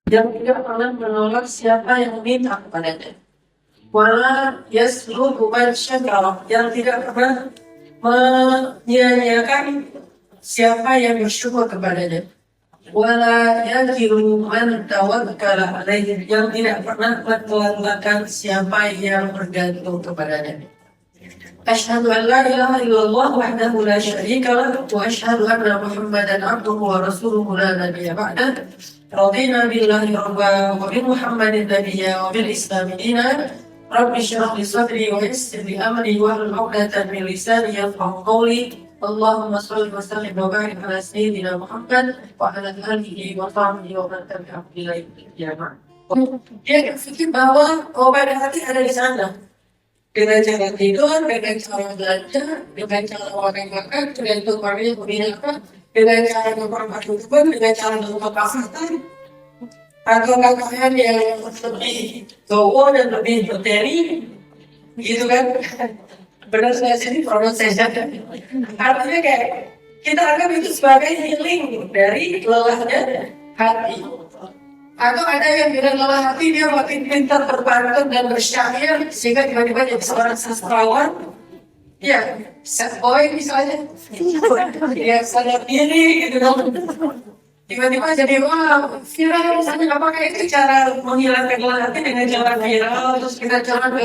yang tidak pernah menolak siapa yang minta kepadanya. Wala yasluhu man syakara, yang tidak pernah menyia-nyiakan siapa yang bersyukur kepadanya. Wala yakiru man tawakkala alaihi, yang tidak pernah mentelantarkan siapa yang bergantung kepadanya. Asyhadu an la ilaha illallah wahdahu la syarika lah wa asyhadu anna Muhammadan abduhu wa rasuluhu la nabiyya ba'dah. Radina billahi rabba wa bi Muhammadin nabiyya wa bil Islam dinan. Rabbi shrah li sadri wa yassir li amri wahlul 'uqdatam min lisani yafqahu qawli. Allahumma shalli wa sallim wa barik ala sayyidina Muhammad wa ala alihi wa sahbihi wa man tabi'ahum ila yaumil qiyamah. Dia berpikir bahwa obat hati ada di sana. Dengan cara tidur, dengan cara belanja, dengan cara makan, dengan warnanya berminyak, dengan cara memperbaiki tubuh, dengan cara melakukan pasatan, atau makanan yang lebih tua dan lebih materi, gitu kan? Benar saya sini pronunciation. Artinya kayak kita anggap itu sebagai healing dari lelahnya hati. Atau ada yang dengan lelah hati dia makin pintar berpantun dan bersyair sehingga tiba-tiba jadi seorang sastrawan. Ya, sad boy misalnya. Ya, sadar diri gitu kan. Tiba-tiba jadi wah viral misalnya, apakah itu cara menghilangkan lelah hati dengan cara viral, terus kita jalan ke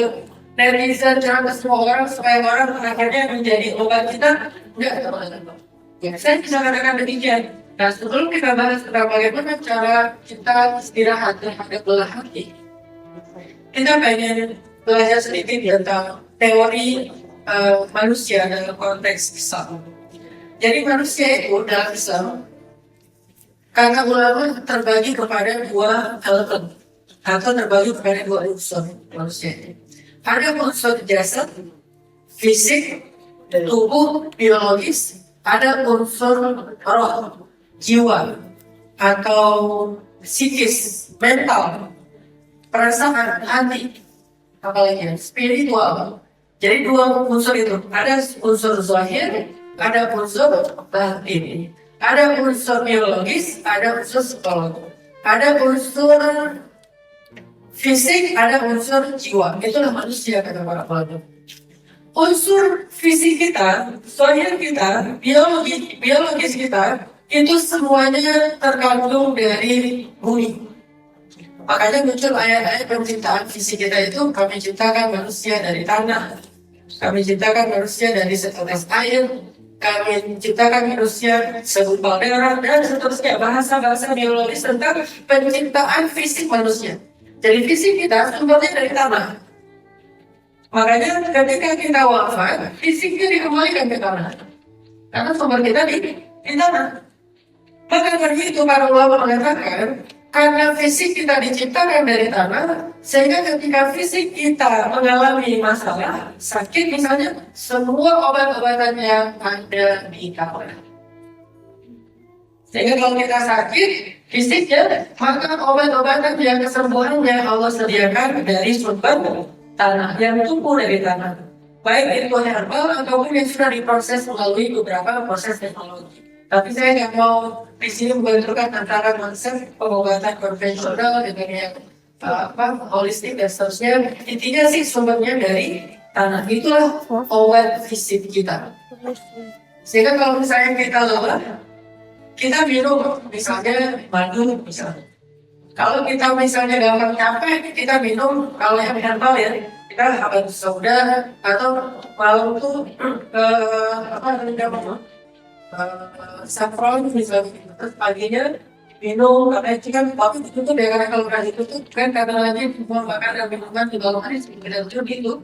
netizen, jalan ke semua orang supaya orang akhirnya menjadi obat kita? Enggak, teman-teman. Ya, saya bisa katakan demikian. Nah, sebelum kita bahas tentang bagaimana cara kita istirahat terhadap lelah hati, kita pengen belajar sedikit tentang teori manusia dalam konteks Islam. Jadi manusia itu dalam Islam, karena ulama terbagi kepada dua elemen atau terbagi kepada dua unsur manusia itu. Ada unsur jasad, fisik, tubuh, biologis, ada unsur roh, jiwa atau psikis, mental, perasaan, hati, apalagi spiritual. Jadi dua unsur itu, ada unsur zahir, ada unsur batin, ada unsur biologis, ada unsur psikologis, ada unsur fisik, ada unsur jiwa. Itulah manusia kata para ulama. Unsur fisik kita, zahir kita, biologis kita itu semuanya terkandung dari bumi. Makanya muncul ayat-ayat penciptaan fisik kita itu, kami ciptakan manusia dari tanah, kami ciptakan manusia dari setetes air, kami ciptakan manusia segumpal darah, dan seterusnya. Bahasa-bahasa biologis tentang penciptaan fisik manusia. Jadi fisik kita sumbernya dari tanah. Makanya ketika kita wafat, fisiknya dikembalikan ke tanah, karena sumber kita di tanah. Maka dari itu para ulama mengatakan, karena fisik kita diciptakan dari tanah, sehingga ketika fisik kita mengalami masalah, sakit misalnya, semua obat-obatan yang ada di tanah. Sehingga kalau kita sakit fisiknya, maka obat-obatan yang kesembuhannya Allah sediakan dari sumber tanah, yang tumbuh dari tanah. Baik itu herbal ataupun yang sudah diproses melalui beberapa proses teknologi. Tapi saya nggak mau di sini membenturkan antara konsep pengobatan konvensional dengan yang holistik dan seterusnya. Intinya sih sumbernya dari tanah. Itulah obat fisik kita. Sehingga kalau misalnya kita lelah, kita minum misalnya madu misalnya. Kalau kita misalnya gampang capek, kita minum, kalau yang herbal ya, kita habatus sauda atau malam itu saffron misalnya, terus paginya minum, karena itu kan waktu itu tuh karena kalau itu tuh kan karena lagi makan dan minuman di bawah hari dan gitu.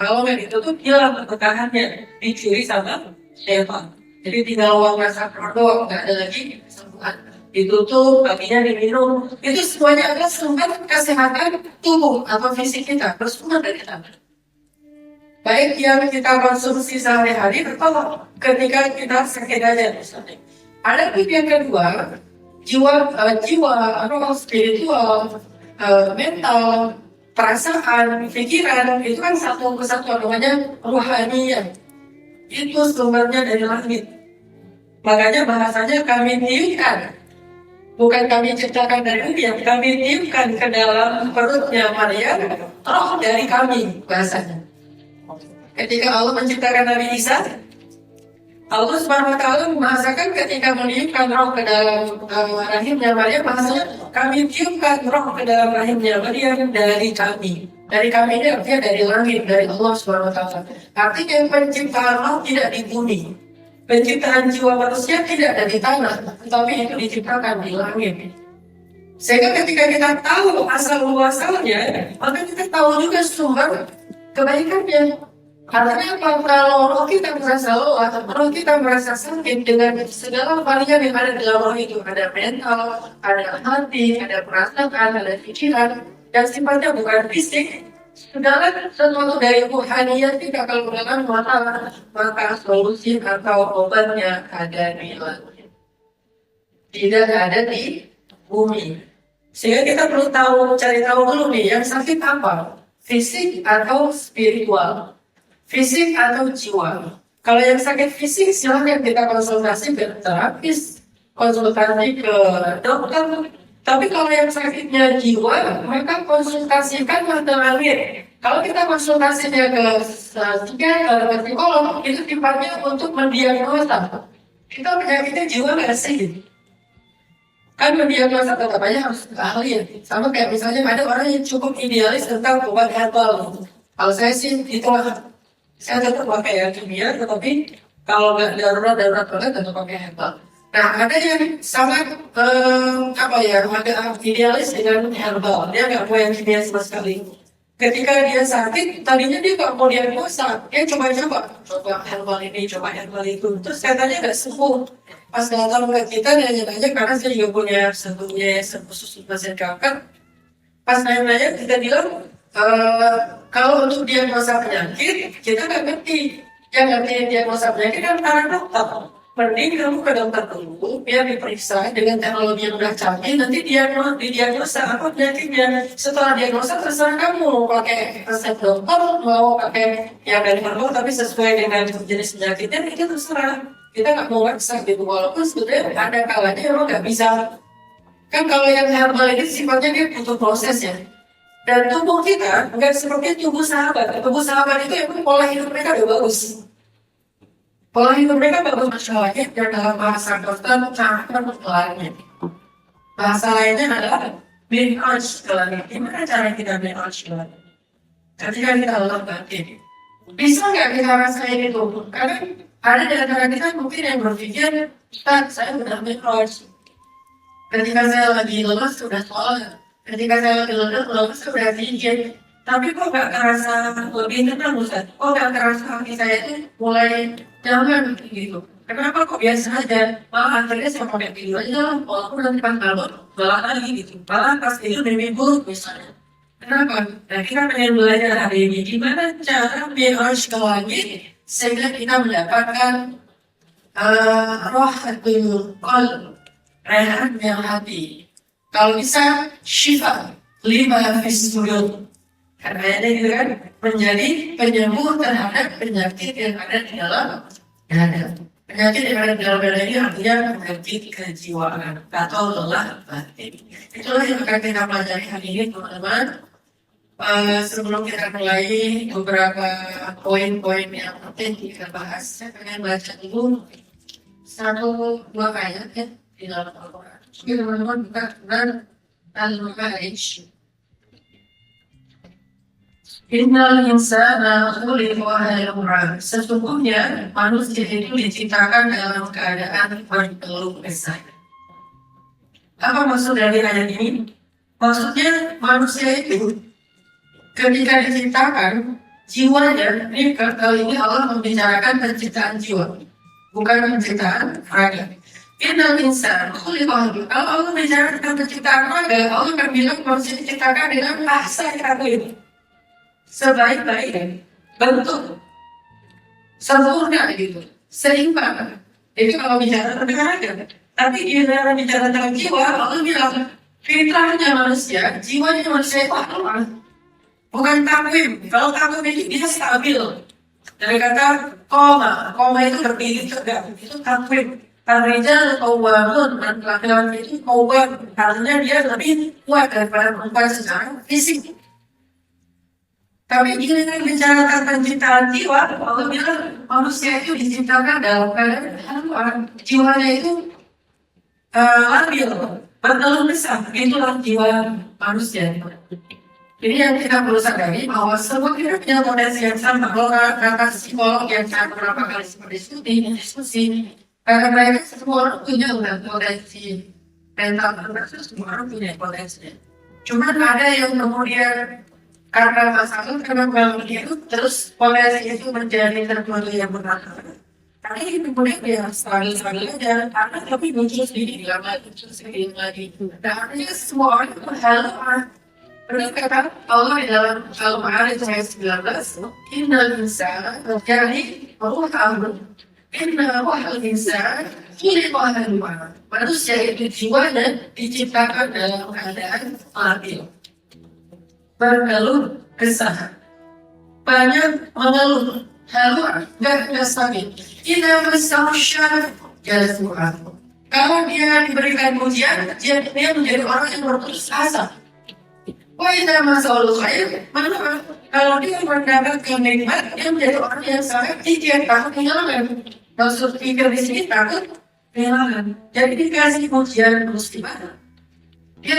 Kalau yang itu tuh hilang bertahannya, dicuri sama setan. Jadi tinggal uang saffron doang, nggak ada lagi kesembuhan. Ditutup, paginya diminum. Itu semuanya adalah sumber kesehatan tubuh atau fisik kita, bersumber dari tanah. Baik yang kita konsumsi sehari-hari atau ketika kita sakit aja misalnya. Ada yang kedua, jiwa, atau spiritual, mental, perasaan, pikiran, itu kan satu kesatuan namanya ruhaniyah. Itu sumbernya dari langit. Makanya bahasanya kami tiupkan Bukan kami ciptakan dari bumi, yang kami tiupkan ke dalam perutnya Maria, roh dari kami, bahasanya. Ketika Allah menciptakan Nabi Isa, Allah Subhanahu wa Ta'ala membahasakan ketika meniupkan roh ke dalam rahimnya Maria, bahasanya kami tiupkan roh ke dalam rahimnya Maria dari kami. Dari kami ini artinya dari langit, dari Allah Subhanahu wa Ta'ala. Artinya penciptaan roh tidak di bumi. Penciptaan jiwa manusia tidak ada di tanah, tetapi itu diciptakan di langit. Sehingga ketika kita tahu asal muasalnya, maka kita tahu juga sumber kebaikannya. Artinya apa? Kalau roh kita merasa lelah, roh kita merasa sakit dengan segala varian yang ada dalam roh itu, ada mental, ada hati, ada perasaan, ada pikiran, dan sifatnya bukan fisik. Segala sesuatu dari ruhaniyat tidak kalau dalam maka solusi atau obatnya ada di langit, tidak ada di bumi. Sehingga kita perlu cari tahu dulu nih, yang sakit apa? Fisik atau spiritual? Fisik atau jiwa? Kalau yang sakit fisik silahkan kita konsultasi ke terapis, konsultasi ke dokter. Tapi kalau yang sakitnya jiwa, maka konsultasikan ke lahir. Kalau kita konsultasinya ke psikiater, ke psikolog, itu sifatnya untuk mendiagnosa. Kita penyakitnya jiwa nggak sih? Kan mendiagnosa tetap aja harus ahli ya. Sama kayak misalnya ada orang yang cukup idealis tentang obat herbal. Kalau saya sih itulah, saya tetap pakai ya kimia, tetapi kalau nggak darurat banget tetap pakai herbal. Nah, ada yang sangat agak idealis dengan herbal. Dia nggak mau yang kimia sama sekali. Ketika dia sakit, tadinya dia nggak mau diagnosa. Dia coba herbal ini, coba herbal itu. Terus katanya nggak sembuh. Pas datang ke kita nanya-nanya, karena saya juga punya sebelumnya khusus pasien kanker. Pas nanya-nanya, kita bilang kalau untuk diagnosa penyakit, kita nggak ngerti. Yang ngerti diagnosa penyakit kan para dokter. Mending kamu ke dokter dulu, biar diperiksa dengan teknologi yang udah canggih, nanti diagnosa apa penyakitnya. Setelah diagnosa terserah kamu mau pakai resep dokter, mau pakai yang dari herbal tapi sesuai dengan jenis penyakitnya, itu terserah. Kita nggak mau maksa gitu, walaupun sebetulnya ada kalanya emang nggak bisa. Kan kalau yang herbal ini sifatnya dia butuh proses ya. Dan tubuh kita nggak seperti tubuh sahabat. Tubuh sahabat itu emang pola hidup mereka udah bagus. Pola hidup mereka bagus, masalahnya dan dalam bahasa dokter cakar langit. Bahasa lainnya adalah miraj ke langit. Gimana cara kita miraj ke langit? Ketika kita lelah batin, bisa nggak kita rasain itu? Karena ada di antara kita mungkin yang berpikir, saya udah miraj. Ketika saya lagi lelah sudah sholat. Ketika saya lagi lelah sudah zikir. Tapi kok gak terasa lebih tenang Ustaz? Kok gak terasa hati saya itu mulai nyaman gitu? Kenapa kok biasa aja? Malah akhirnya saya pakai video aja, walaupun nanti pas bangun malah lagi gitu. Malah pas itu mimpi buruk misalnya. Kenapa? Nah kita pengen belajar hari ini gimana cara biar ke langit sehingga kita mendapatkan rohatul qalb, rehat yang hati. Kalau bisa syifa lima fis sudur. Karena ini kan menjadi penyembuh terhadap penyakit yang ada di dalam dada. Penyakit yang ada di dalam dada ini artinya penyakit kejiwaan atau lelah batin. Itulah yang akan kita pelajari hari ini teman-teman. Sebelum kita mulai beberapa poin-poin yang penting kita bahas, saya pengen baca dulu 1-2 ayat ya di dalam Al-Quran. Jadi teman-teman buka Quran Al-Ma'arij. Innal insana khuliqa halu'a. Sesungguhnya manusia itu diciptakan dalam keadaan berkeluh kesah. Apa maksud dari ayat ini? Maksudnya manusia itu ketika diciptakan jiwanya, ini kali ini Allah membicarakan penciptaan jiwa, bukan penciptaan raga. Innal insana khuliqa halu'a. Kalau Allah bicara tentang penciptaan raga, Allah akan bilang manusia diciptakan dengan bahasa yang ini. Sebaik-baik bentuk sempurna gitu, seimbang. Itu kalau bicara tentang raga. Tapi bila bicara tentang jiwa, Allah bilang fitrahnya manusia, jiwanya manusia itu lemah. Bukan takwim. Kalau takwim itu bisa stabil. Dari kata koma itu berdiri tegak, itu takwim. Al-Rijal Qawwamun, laki-laki itu qawwam, artinya dia lebih kuat daripada perempuan secara fisik. Tapi ini kan bicara tentang penciptaan jiwa, Allah bilang manusia itu diciptakan dalam keadaan jiwanya itu labil, berkeluh kesah, itulah jiwa manusia. Jadi yang kita perlu sadari bahwa semua kita punya potensi yang sama. Kalau kata psikolog yang saya beberapa kali diskusi, karena mereka semua orang punya potensi mental, semua orang punya potensi. Cuma ada yang kemudian karena masalah, karena itu terus potensi itu menjadi sesuatu yang berat. Karena ini kemudian dia stabil aja, karena tapi muncul sedikit lagi, dan artinya semua orang berhaluan. Berkata Allah di dalam Al-Ma'arij ayat 19, Innal insana jadi ruhul, inna ruhul insan khuliqa halu'a. Manusia itu jiwanya diciptakan dalam keadaan labil, berkeluh kesah, banyak mengeluh, halu'a, gak stabil. Inna masasyar jazmu'ah. Kalau dia diberikan ujian, dia menjadi orang yang berputus asa. Wah, itu masalah khair. Mana kalau dia mendapatkan nikmat, dia menjadi orang yang sangat tinggi, takut kehilangan. Maksud pikir di sini takut kehilangan. Jadi dikasih ujian musibah. Dia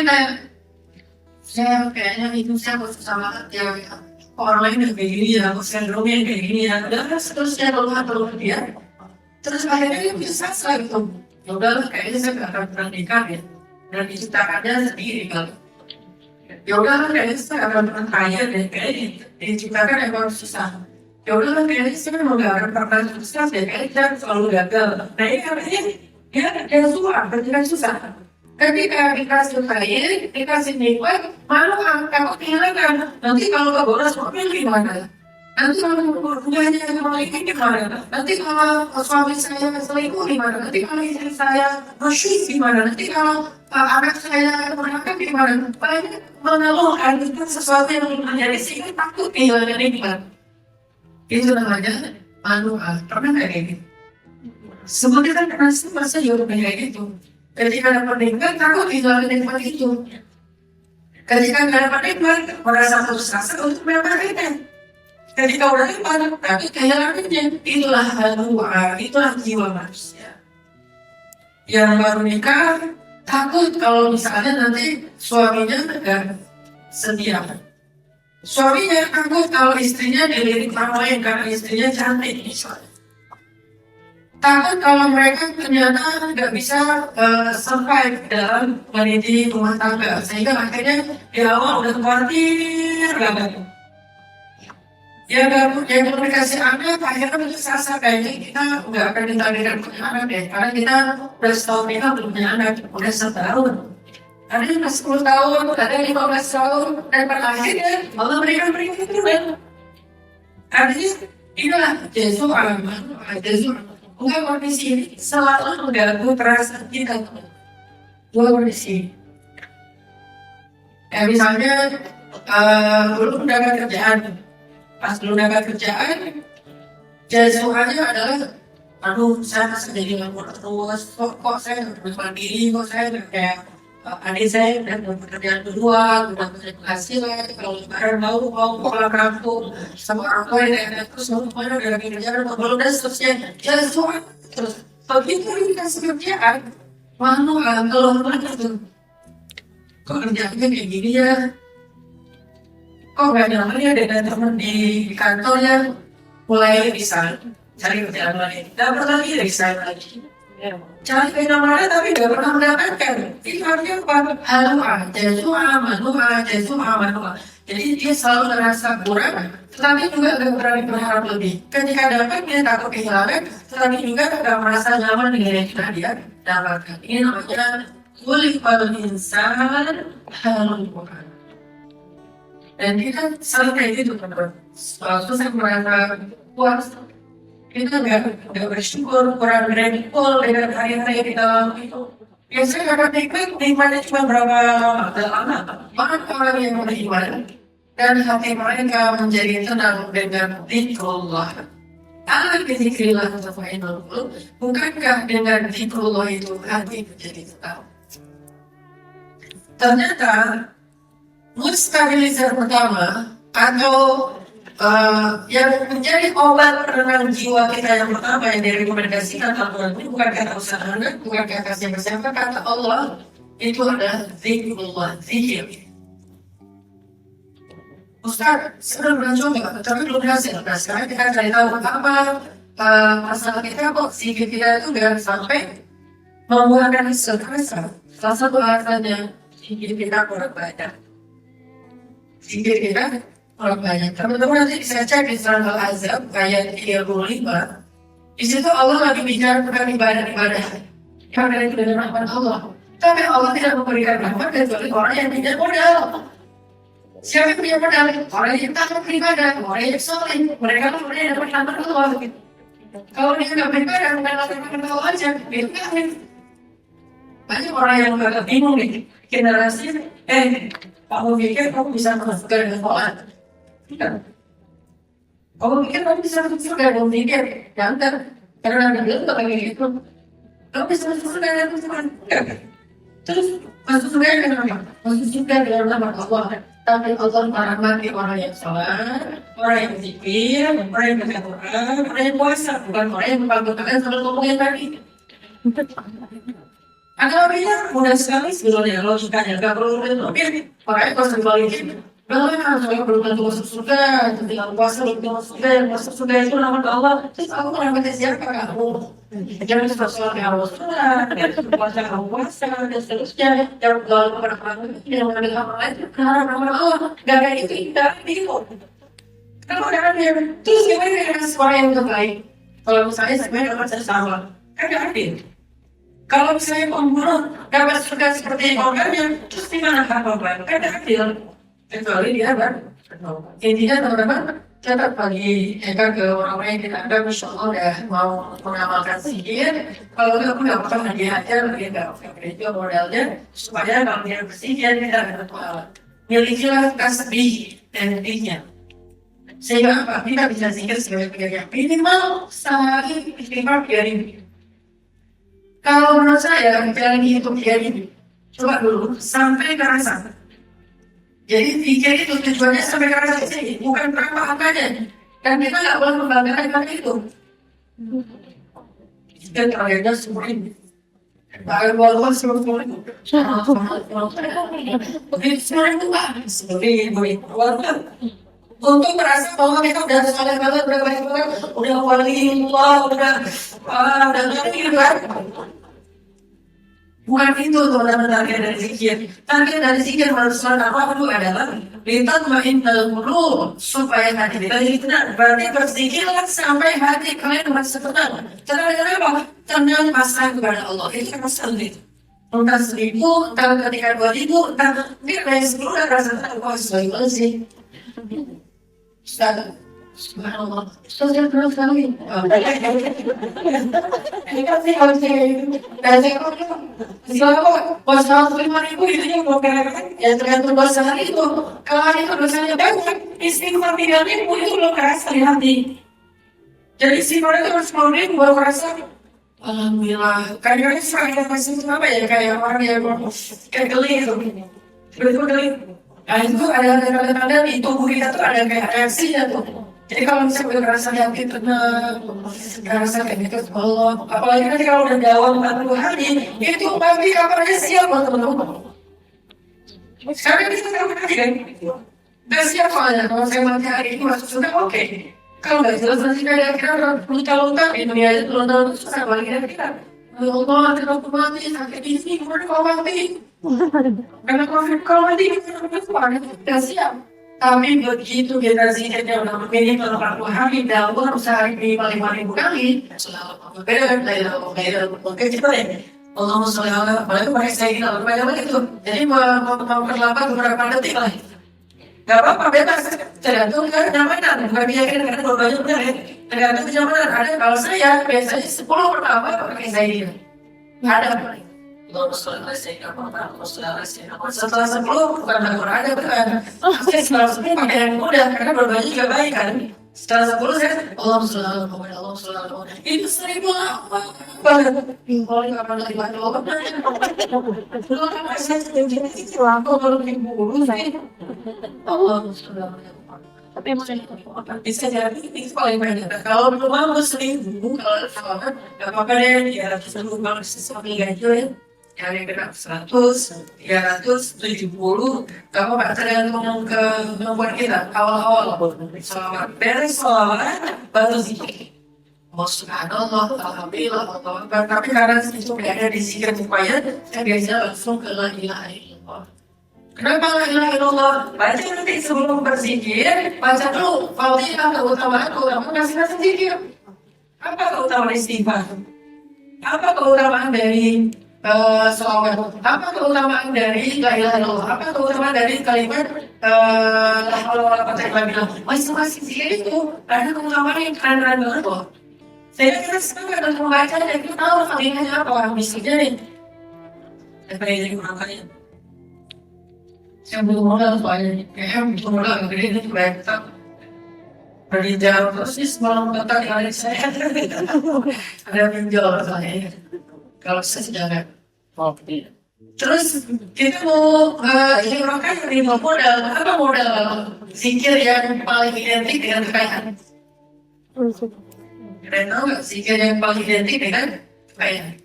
saya kayaknya itu saya susah banget ya. Orang lain udah kayak gini ya, sendromnya kayak gini ya. Dan seterusnya perlu dia. Terus akhirnya dia bisa selesai gitu. Ya udahlah, kayaknya saya gak akan pernah nikah ya. Dan diciptakannya sendiri kali. Ya udah kayaknya saya akan pernah kaya deh, kayaknya diciptakan emang susah. Ya udah kayaknya saya memang gak akan pernah sukses deh, kayaknya saya selalu gagal. Nah ini katanya dia susah. Ketika dikasih kaya, dikasih nikmat, malu takut kehilangan. Nanti kalau keboros mobil gimana? Nanti kalau hubungannya sama ini gimana? Nanti kalau suami saya selingkuh gimana? Nanti kalau istri saya bersih gimana? Nanti kalau anak saya berangkat gimana? Banyak mengeluhkan itu sesuatu yang menjadi sehingga takut kehilangan nikmat. Itu namanya manual. Pernah nggak kayak gitu? Semua kita merasa juga kayak gitu. Ketika dapat nikmat, takut kehilangan nikmat itu. Ketika nggak dapat nikmat, merasa putus asa untuk mendapatkannya. Ketika udah nikmat, tapi kehilangannya. Itulah halu'a, itulah jiwa manusia. Yang baru nikah, takut kalau misalnya nanti suaminya nggak setia. Suaminya takut kalau istrinya dilirik orang lain karena istrinya cantik misalnya. Takut kalau mereka ternyata nggak bisa survive dalam meniti rumah tangga, sehingga akhirnya di awal udah khawatir banget. Ya yang dikasih anak akhirnya berasa kayaknya kita nggak akan ditakdirkan punya anak deh, karena kita udah setahun nikah belum punya anak, udah setahun, ada yang 10 tahun, ada yang 15 tahun, dan pada akhirnya Allah berikan keturunan. Artinya inilah Yesus bukan kondisi ini selalu mengganggu perasaan kita. Dua kondisi. Ya misalnya belum dapat kerjaan. Pas belum dapat kerjaan, jasuhannya adalah, aduh saya masih jadi nganggur terus, kok saya harus mandiri, kok saya kayak adik saya udah pekerjaan kedua, udah punya penghasilan, kalau lebaran mau pulang kampung sama orang tua yang enak, terus mau kemana udah kerjaan, belum dan seterusnya, jasuhan terus. Begitu dikasih kerjaan, manual keluar gitu, kok kerjaannya kayak gini ya? Kok gak nyaman ya dengan teman di kantornya, mulai bisa cari kerjaan lain, dapat lagi resign lagi, cari kemana tapi gak pernah mendapatkan. Itu artinya apa? Manual. Jadi dia selalu merasa kurang, tetapi juga gak berani berharap lebih. Ketika dapat dia takut kehilangan, tetapi juga gak merasa nyaman dengan yang sudah dia dapatkan. Ini namanya khuliqal insan halu'a. Dan kita selalu kayak gitu teman-teman. Susah merasa puas, kita nggak bersyukur, kurang grateful dengan hari-hari di dalam itu. Biasanya dapat nikmatnya cuma berapa lama. Orang orang yang beriman dan hati mereka menjadi tenang dengan zikrullah. ala bizikrillah tatma'innul qulub. Bukankah dengan zikrullah itu hati menjadi tenang? Ternyata stabilizer pertama atau yang menjadi obat penenang jiwa kita yang pertama yang direkomendasikan Al-Quran ini bukan kata usaha anak, bukan kata siapa-siapa, kata Allah itu adalah zikrullah, zikir. Ustaz, saya udah coba, tapi belum berhasil. Nah, sekarang kita cari tahu apa masalah kita kok zikir kita itu nggak sampai membuahkan hasil. Salah satu alasannya zikir kita kurang banyak. Zikir kita kurang banyak. Teman-teman nanti bisa cek di Surah Al-Ahzab ayat 35. Di situ Allah lagi bicara tentang ibadah-ibadah. Karena itu dengan rahmat Allah. Tapi Allah tidak memberikan rahmat kecuali orang yang tidak modal. Siapa yang punya modal? Orang yang takut beribadah, orang yang soleh. Mereka lah orang yang dapat rahmat Allah. Kalau dia nggak beribadah, bukan Allah aja. Itu kan. Banyak orang yang agak bingung nih. Generasi, kamu pikir kamu bisa masuk ke dalam Quran? Tidak. Kamu pikir kamu bisa masuk surga? Kamu pikir, jangan. Karena ada bilang tak kayak gitu. Kamu bisa masuk surga dengan Quran? Tidak. Terus masuk surga dengan apa? Masuk surga dengan nama Allah. Tapi Allah merahmati orang yang sholat, orang yang zikir, orang yang baca Quran, orang yang puasa, bukan orang yang membanggakan sama ngomongin tadi. Agak bilang mudah sekali sebetulnya kalau suka ya nggak perlu lebih. Makanya kalau dibalikin, bagaimana saya belum tentu masuk surga, tinggal puasa belum tentu masuk surga itu nama Allah. Terus aku merahmati siapa kamu? Jangan sesuatu yang harus sholat, puasa kamu puasa dan seterusnya. Jangan lalu berapa yang mengambil hal lain karena nama Allah. Gak kayak itu tidak bingung. Kalau ada yang terus gimana dengan suara yang terbaik? Kalau misalnya sebenarnya dapat sama, kan gak adil. Kalau misalnya pembunuh dapat surga seperti korbannya, terus di mana hak korban? Kan adil. Kecuali dia intinya teman-teman tetap bagi ke orang-orang yang tidak ada, Masya Allah udah mau mengamalkan zikir. Kalau nggak pun nggak apa-apa, dia aja dia nggak gereja modalnya supaya kalau dia berzikir dia dapat pahala. Milikilah tasbih dan dirinya. Sehingga apa? Kita bisa zikir sebagai minimal sehari minimal 3 ribu. Kalau menurut saya, jalan hidup ini, coba dulu sampai ke rasa. Jadi zikir itu tujuannya sampai ke rasa sih, bukan berapa angkanya. Dan kita nggak boleh membanggakan itu. Dan terakhirnya seperti ini. Bahkan walaupun seperti ini. Seperti ini. Untuk merasa bahwa kita udah soleh banget, udah baik banget, udah waliullah, udah ngerti kan? Bukan itu fundamental dari zikir. Target dari zikir menurut surat apa itu adalah litatma'innal qulub, supaya hati kita jadi tenang. Berarti berzikirlah sampai hati kalian merasa tenang. Tenang apa? Tenang pasrah kepada Allah. Itu kan masalah itu. Entah 1000, entah ketika 2000, entah biar kayak 10 dan rasa tenang. Wah, sesuai banget sih. Ustaz, subhanallah, Ustaz yang terus sekali. Ini kan sih kalau saya silakan bos 105.000 itu yang mau kira-kira ya tergantung bos sehari itu. Kalau hari itu dosanya banyak, istighfar 3.000 itu belum kerasa di hati. Jadi istighfar itu 10.000 baru kerasa. Alhamdulillah, kadang-kadang saya masih apa ya kayak orang yang kayak geli gitu, betul geli. Nah itu ada tanda-tanda di tubuh kita tuh ada kayak reaksinya tuh. Jadi kalau misalnya udah ngerasa yakin tenang, ngerasa kayak gitu, Allah, apalagi nanti kalau udah dalam 40 hari, itu pasti kabarnya siap buat teman-teman. Sekarang kita tahu kan, udah siap soalnya, kalau saya mati hari ini masuk surga, oke. Kalau nggak jelas nanti kayak kira udah luka-luka, di dunia itu belum susah, apalagi kita. Ya Allah, kita mati, sakit di sini, kemudian kalau mati. Karena kalau mati, kita siap. Tapi begitu kita zikirnya udah memilih kalau 40 hari dalam sehari minimal 5.000 kali, beda kita ya. Allahumma sholli ala, apalagi pakai sayyidina banyak itu. Jadi mau perlambat beberapa detik lah. Gak apa-apa, bebas. Tergantung kenyamanan, bukan biarin karena banyak benar ya. Tergantung kenyamanan. Ada kalau saya biasanya 10 pertama pakai sayyidina. Ada apa? Setelah 10 bukan ada benar. Setelah 10 pakai yang mudah karena berbagi juga baik kan. Setelah 10 saya Allah selalu Allah selalu itu 1000 apa banget. Kalau kapan lagi baca Allah kalau kapan saya itu aku baru 10 saya Allah selalu. Tapi emang bisa jadi itu paling banyak. Kalau belum mau 1000, kalau salah nggak apa-apa deh, ya ratus ribu kalau sesuatu gaji ya. Yang kena 100, 370, gak apa-apa tergantung kemampuan kita. Awal-awal selawat beres selawat baru zikir. Oh subhanallah, alhamdulillah, Allah Akbar. Tapi karena itu tidak ada di zikir supaya saya biasanya langsung ke la ilaha illallah. Kenapa la ilaha illallah? Baca nanti sebelum berzikir, baca dulu fadilah keutamaan masing-masing zikir. Apa keutamaan istighfar? Apa keutamaan dari selawat? Apa keutamaan dari la ilaha illallah? Apa keutamaan dari kalimat la haula wala quwwata illa billah? Masing-masing zikir itu ada keutamaan yang keren-keren banget loh. Saya kira sekarang ada membaca dan kita tahu kalimatnya apa misalnya nih. Saya jadi makanya. Saya belum modal soalnya, kayaknya belum modal gede ini baca. Berjam terus sih semalam tentang kali saya ada pinjol soalnya. Kalau saya sudah nggak mau. Terus kita mau makan dari modal apa modal zikir yang paling identik dengan kekayaan. Kalian tahu nggak zikir yang paling identik dengan kekayaan?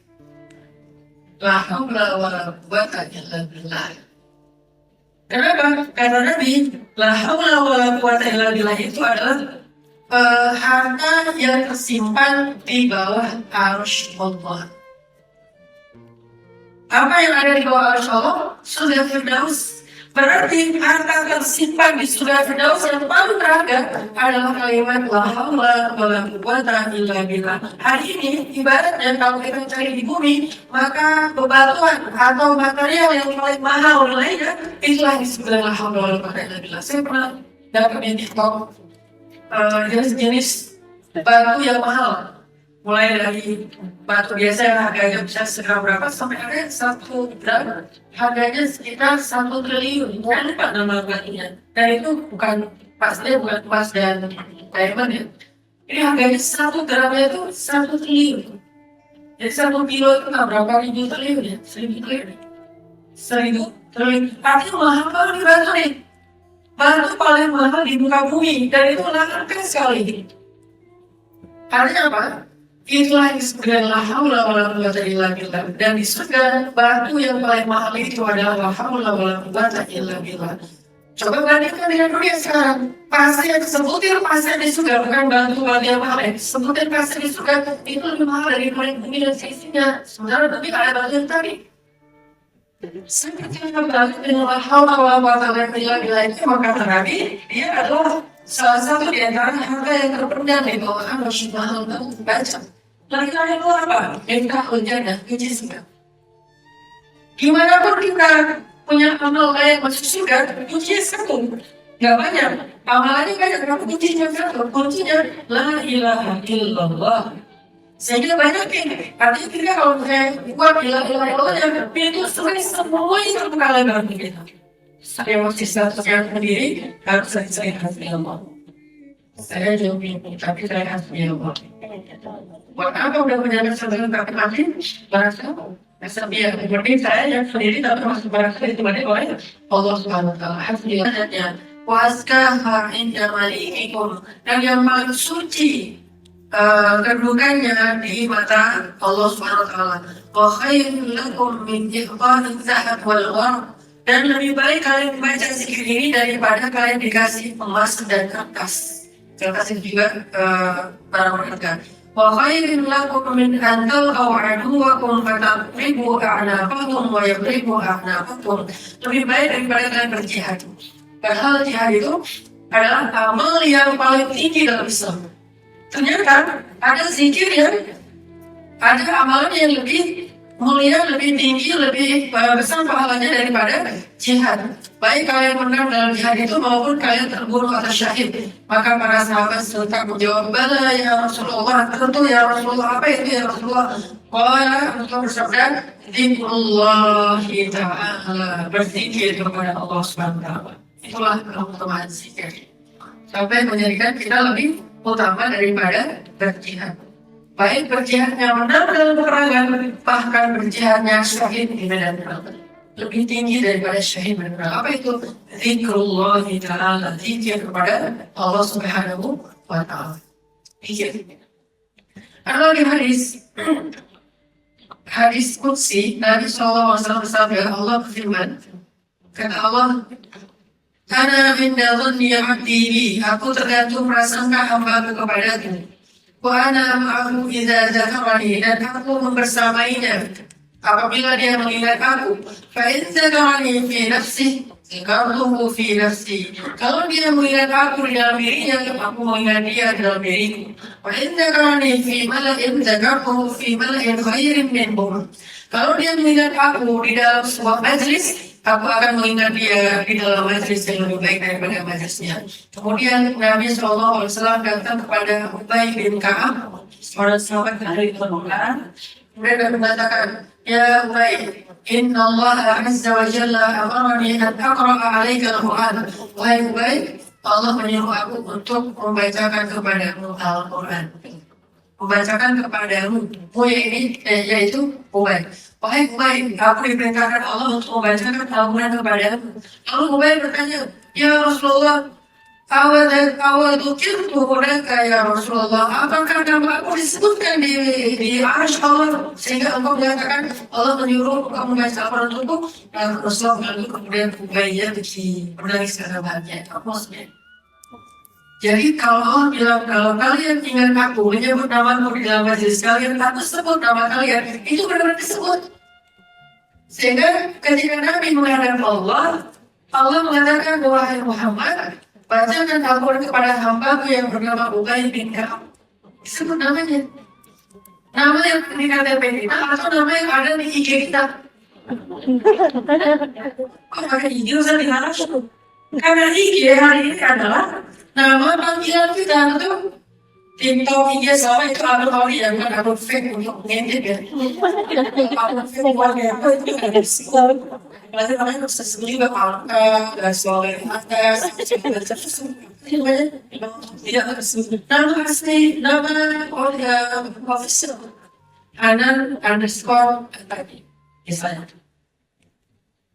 La haula wala quwwata illa billah. Kenapa? Karena Nabi la haula wala quwwata illa billah itu adalah harta yang tersimpan di bawah arsy Allah. Apa yang ada di bawah arsy Allah? Surga Firdaus. Berarti harta tersimpan di surga Firdaus yang paling berharga adalah kalimat la haula wala quwwata illa billah. Hari ini ibaratnya kalau kita cari di bumi, maka bebatuan atau material yang paling mahal nilainya itulah disebut la haula wala quwwata illa billah. Saya pernah dapat di TikTok jenis-jenis batu yang mahal, mulai dari batu biasa yang harganya bisa sekitar berapa sampai ada 1 gram harganya sekitar 1 triliun. Saya lupa nama batunya. Dan itu bukan pastinya bukan emas dan diamond ya. Ini harganya 1 gramnya itu 1 triliun. Jadi 1 kilo itu berapa ribu triliun ya? 1000 triliun. 1000 triliun. Artinya mahal banget nih batu nih. Batu paling mahal di muka bumi dan itu langka sekali. Karena apa? Itulah yang disebut la haula wala quwwata illa billah. Dan di surga batu yang paling mahal itu adalah la haula wala quwwata illa billah. Coba bandingkan dengan dunia sekarang. Pasir sebutir pasir di surga bukan batu yang mahal. Sebutir pasir di surga itu lebih mahal dari bumi dan seisinya. Sementara bumi ada batu yang tadi. Seperti yang balik dengan la haula wala quwwata illa billah itu maka Nabi dia adalah salah satu di antara harga yang terpendam di bawah arsy Allah. Baca la ilaha illallah apa? Miftahul jannah, kunci surga. Gimana pun kita punya amal kayak masuk surga, kuncinya satu, nggak banyak. Amalannya banyak, tapi kuncinya satu. Kuncinya la ilaha illallah. Sehingga banyak ini. Artinya kita kalau saya buat la ilaha illallah, pintu surga semua itu terbuka lebar kita. Saya masih statusnya sendiri harus saya hasbunallah. Saya jauh mimpi, tapi saya hasbunallah. Buat apa udah menjaga sebelum tapi mati? Bahasa biar seperti saya yang sendiri tak termasuk bahasa itu oleh Allah Subhanahu Wa Taala. Hasbunallah. Waskaha inda malikikum, dan yang paling suci kedudukannya di mata Allah Subhanahu Wa Taala. Wa khairul lakum min ihqanil zahab wal gharb. Dan lebih baik kalian membaca zikir ini daripada kalian dikasih emas dan kertas. Kertas itu juga barang berharga. Wa khairin lakum min an talqaw aduwwakum fatadribu a'naqakum wa yadribu a'naqakum. Lebih baik daripada kalian berjihad. Padahal jihad itu adalah amal yang paling tinggi dalam Islam. Ternyata ada zikir yang ada amalan yang lebih mulia, lebih tinggi, lebih besar pahalanya daripada jihad. Baik kalian menang dalam jihad itu maupun kalian terbunuh atau syahid. Maka para sahabat serta menjawab, bala ya Rasulullah, tentu ya Rasulullah, apa itu ya Rasulullah? Qala Rasulullah bersabda, Zikrullahi ta'ala, berzikir kepada Allah Subhanahu wa ta'ala. Itulah keutamaan zikir. sampai menjadikan kita lebih utama daripada berjihad. Baik berjihadnya menang dalam peperangan, bahkan berjihadnya syahid di medan perang lebih tinggi daripada syahid medan perang. Apa itu? Zikrullah Ta'ala, zikir kepada Allah Subhanahu wa Ta'ala. Zikir. Karena di hadis qudsi Nabi SAW bersabda, Allah berfirman, kata Allah, karena inna dhanni abdi bi, aku tergantung prasangka hamba kepadaku. Wa ana ma'ahu idza dzakarani, dan aku membersamainya apabila dia mengingat aku. Fa in dzakarani fi nafsi dzakartuhu fi nafsi, kalau dia mengingat aku di dalam dirinya, aku mengingat dia di dalam diriku. Wa in dzakarani fi mala'in dzakartuhu fi mala'in khairin minhum, kalau dia mengingat aku di dalam sebuah majlis, aku akan mengingat dia di dalam majlis yang lebih baik daripada majlisnya. Kemudian Nabi SAW datang kepada Ubay bin Ka'ab, seorang sahabat dari Al-Quran. Mereka mengatakan, ya Ubay, Inna Allah Azza wa Jalla amarani an aqra'a alaika al-Quran. Wahai Ubay, Allah menyuruh aku untuk membacakan kepadamu Al-Quran. Membacakan kepadamu, ini yaitu Ubay. Wahai Ubay, aku diperintahkan Allah untuk membacakan Al-Quran kepadamu. Lalu Ubay bertanya, ya Rasulullah, awal dukir tuhunaka ya Rasulullah, apakah nama aku disebutkan di arsh Allah sehingga engkau mengatakan Allah menyuruh engkau membaca Al-Quran untukku? Dan Rasulullah kemudian Ubay menangis karena bahagia. Maksudnya, jadi kalau Allah bilang, kalau kalian ingat aku, menyebut namaku di dalam majlis kalian, aku sebut nama kalian, itu benar-benar disebut. Sehingga ketika Nabi menghadap Allah, Allah mengatakan, wahai Muhammad, bacakan Al-Quran kepada hambaku yang bernama Ubay bin Ka'ab. Disebut namanya. Nama yang di KTP kita atau nama yang ada di IG kita. Kok pakai IG usah diharap? Karena IG hari ini adalah nama panggilan kita, betul? TikTok, IG sama itu akun ori yang bukan akun fake untuk ngintip ya. Akun fake warga apa itu kan ada sekolah. Nanti namanya bisa sebeli juga Alka, Gasol, Atas, tidak nama asli, nama official, Hanan _tadi, misalnya.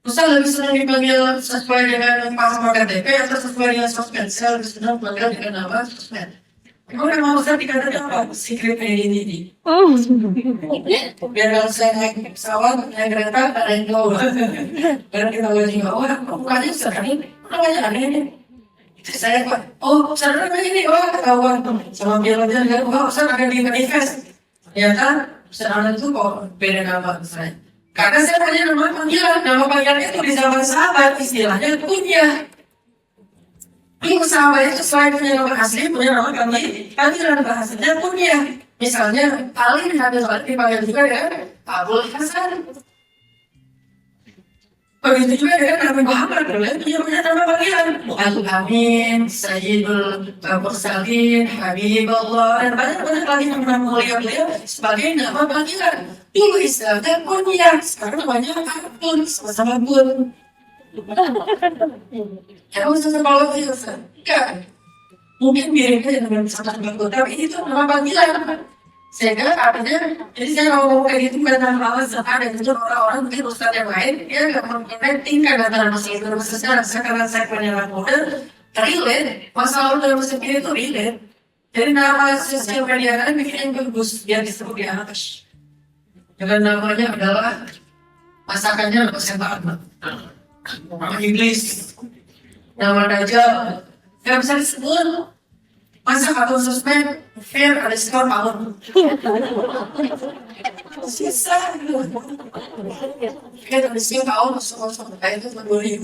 Ustaz lebih senang dipanggil sesuai dengan paspor KTP atau sesuai dengan sosmed. Saya lebih senang dipanggil dengan nama sosmed. Kemudian mau Ustaz dikatakan apa? Secret identity. Biar kalau saya naik pesawat, naik kereta, ada yang tahu. Karena kita lagi wah, mukanya Ustaz ini, namanya aneh ini. Itu saya Pak, oh Ustaz namanya ini, wah ketahuan. Sama bilang wah Ustaz akan di-manifest. Ternyata Ustaz anak itu kok beda nama saya. Karena saya punya nama panggilan itu di zaman sahabat istilahnya punya. Ini sahabat itu selain punya nama asli, punya nama panggilan bahasanya punya. Misalnya Ali bin Abi Thalib dipanggil juga dengan Abul Hasan. Begitu juga dengan Nabi Muhammad, dia punya nama panggilan Al-Amin, Sayyidul Mursalin, Habibullah, dan banyak lagi nama beliau sebagai nama panggilan. Dulu istilahnya punya, sekarang namanya akun, sama-sama bun. Ya usah kalau itu enggak. Mungkin mirip aja dengan satu bangku, tapi itu nama panggilan. Sehingga artinya, jadi saya ngomong kayak gitu bukan tanpa alasan. Ada juga orang-orang mungkin ustadz yang lain, dia nggak memperpentingkan antara mesin itu dan mesin sekarang. Karena saya punya anak muda, relate, masalah dalam mesin itu relate. Jadi nama sosial media kan bikin yang bagus, biar disebut di atas. Dengan namanya adalah masakannya bahasa Arab, nama Inggris, nama Dajjal, nggak bisa disebut. Masa akun sosmed, fair ada skor tahun. Sisa. Fair ada skor tahun, skor kayak itu 2000.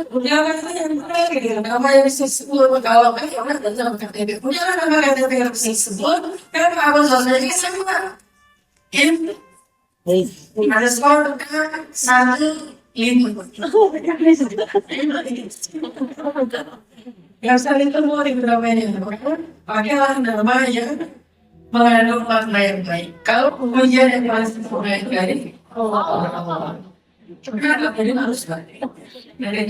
Punya yang benar, nama yang bisa disebut kalau kan ya udah dalam KTP. Punya nama KTP yang bisa disebut, kan akun sosmed ini sama. Ada skor kan 1-5. Yang saling temui di namanya, pakailah nama yang mengandung makna yang baik. Kalau pujian yang paling sempurna yang baik, Allah. Cuma apa yang harus baik? Dari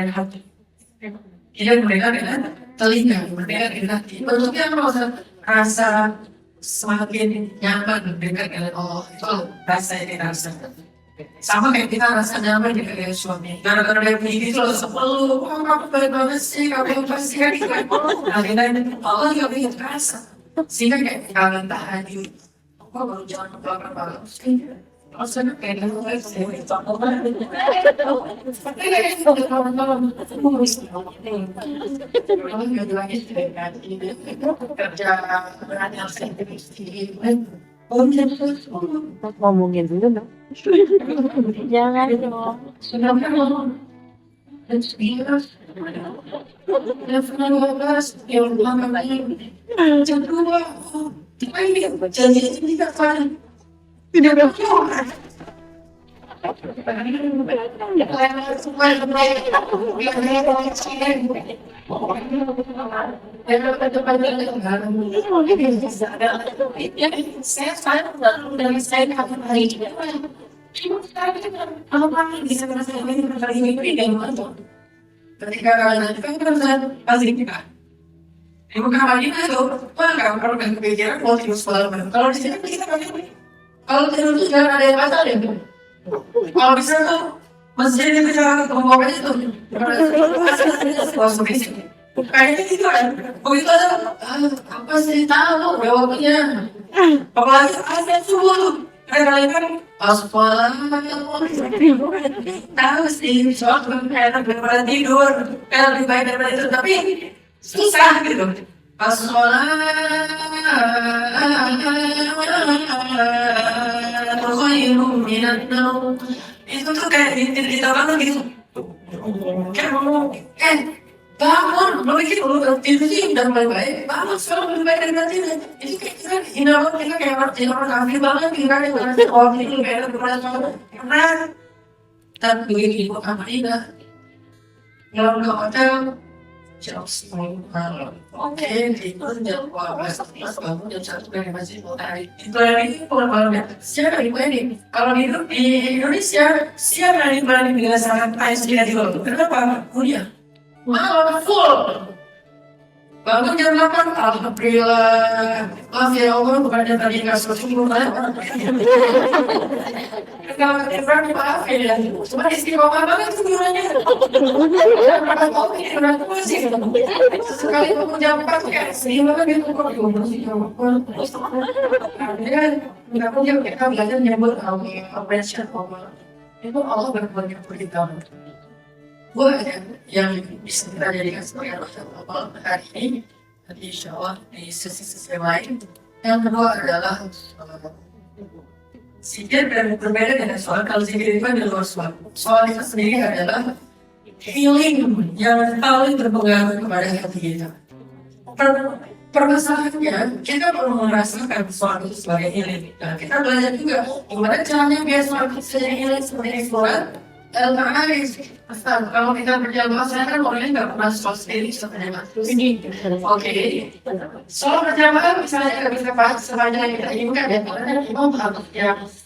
hati. Dia mendengar dengan telinga, mendengar dengan hati. Bentuknya apa? Rasa semakin nyaman mendengar dengan Allah. Itu rasa yang kita rasakan. Sama kayak kita rasa nyaman dengan suami. Gara-gara dia begini itu langsung perlu. Oh, kamu baik banget sih, kamu pasti kan kita. Nah, kita Allah juga bikin rasa. Sehingga kayak kangen tahan. Kok baru jangan ke belakang malam sih? Rasanya kayak gitu sih. Kerja berani harus Ngomongin dulu dong. Jangan dong. sudah dan sekilas dan pernah ngebahas yang lama lagi jam 2 ini janji tidak paling tidak berjuang saya sekarang dari saya kapan hari ini apa bisa merasakan ini kali ini dengan ketika kalian kan pasti kita di muka Madinah itu nggak perlu kan kepikiran mau tidur semalam. Kalau di sini kita pakai kalau tidur itu jangan ada yang batal ya. Kalau bisa tuh masjid yang bisa ngomong aja tuh langsung di sini. Kayaknya gitu kan. Begitu ada apa sih tahu jawabnya. Apalagi ada subuh tuh. Kalian kan aspalan tahu sih soal enak daripada tidur kayak lebih baik daripada itu tapi susah gitu pas sholat itu tuh kayak di banget gitu kayak ngomong bangun lo mikir lo tidur sih udah baik bangun sekarang lebih baik daripada tidur itu kayak kita hina banget kita kayak orang kafir banget kita kayak orang itu kayak daripada sholat karena dan begitu ibu Amarina kalau ke hotel jam 10 malam. Oke, itu jam 12 bangun jam 1 dari masjid mulai. Itu yang itu pulang malam ya. Siapa yang ini? Kalau hidup di Indonesia, siapa yang berani dengan sangat payah sekali dulu? Kenapa? Kuliah. Malam full. Bangun jam 8, alhamdulillah. Maaf ya Allah, bukan yang tadi nggak seperti itu. Kalau berani maaf ya, cuma istimewa banget sebenarnya. Pernah kopi, pernah musik. Sekali aku jam 4 kayak sedih banget gitu kok di musik jam 4. Kemudian nggak punya kita belajar nyebut appreciation Allah. Itu Allah benar-benar beritahu. Gue yang bisa kita jadikan sebagai Allah hari ini, nanti insya Allah di sisi-sisi lain. Yang kedua adalah zikir dan berbeda dengan soal kalau zikir itu kan di luar soal. Soal itu sendiri adalah feeling yang paling berpengaruh kepada hati kita. Permasalahannya kita perlu merasakan soal itu sebagai healing. Nah, kita belajar juga gimana caranya biar soal itu sebagai healing seperti explorer. Asal kalau kita berjalan saya kan orangnya nggak pernah soal sendiri sebenarnya. Oke. Soal berjamaah misalnya bisa bahas sebanyak yang kita inginkan ya. Karena imam harus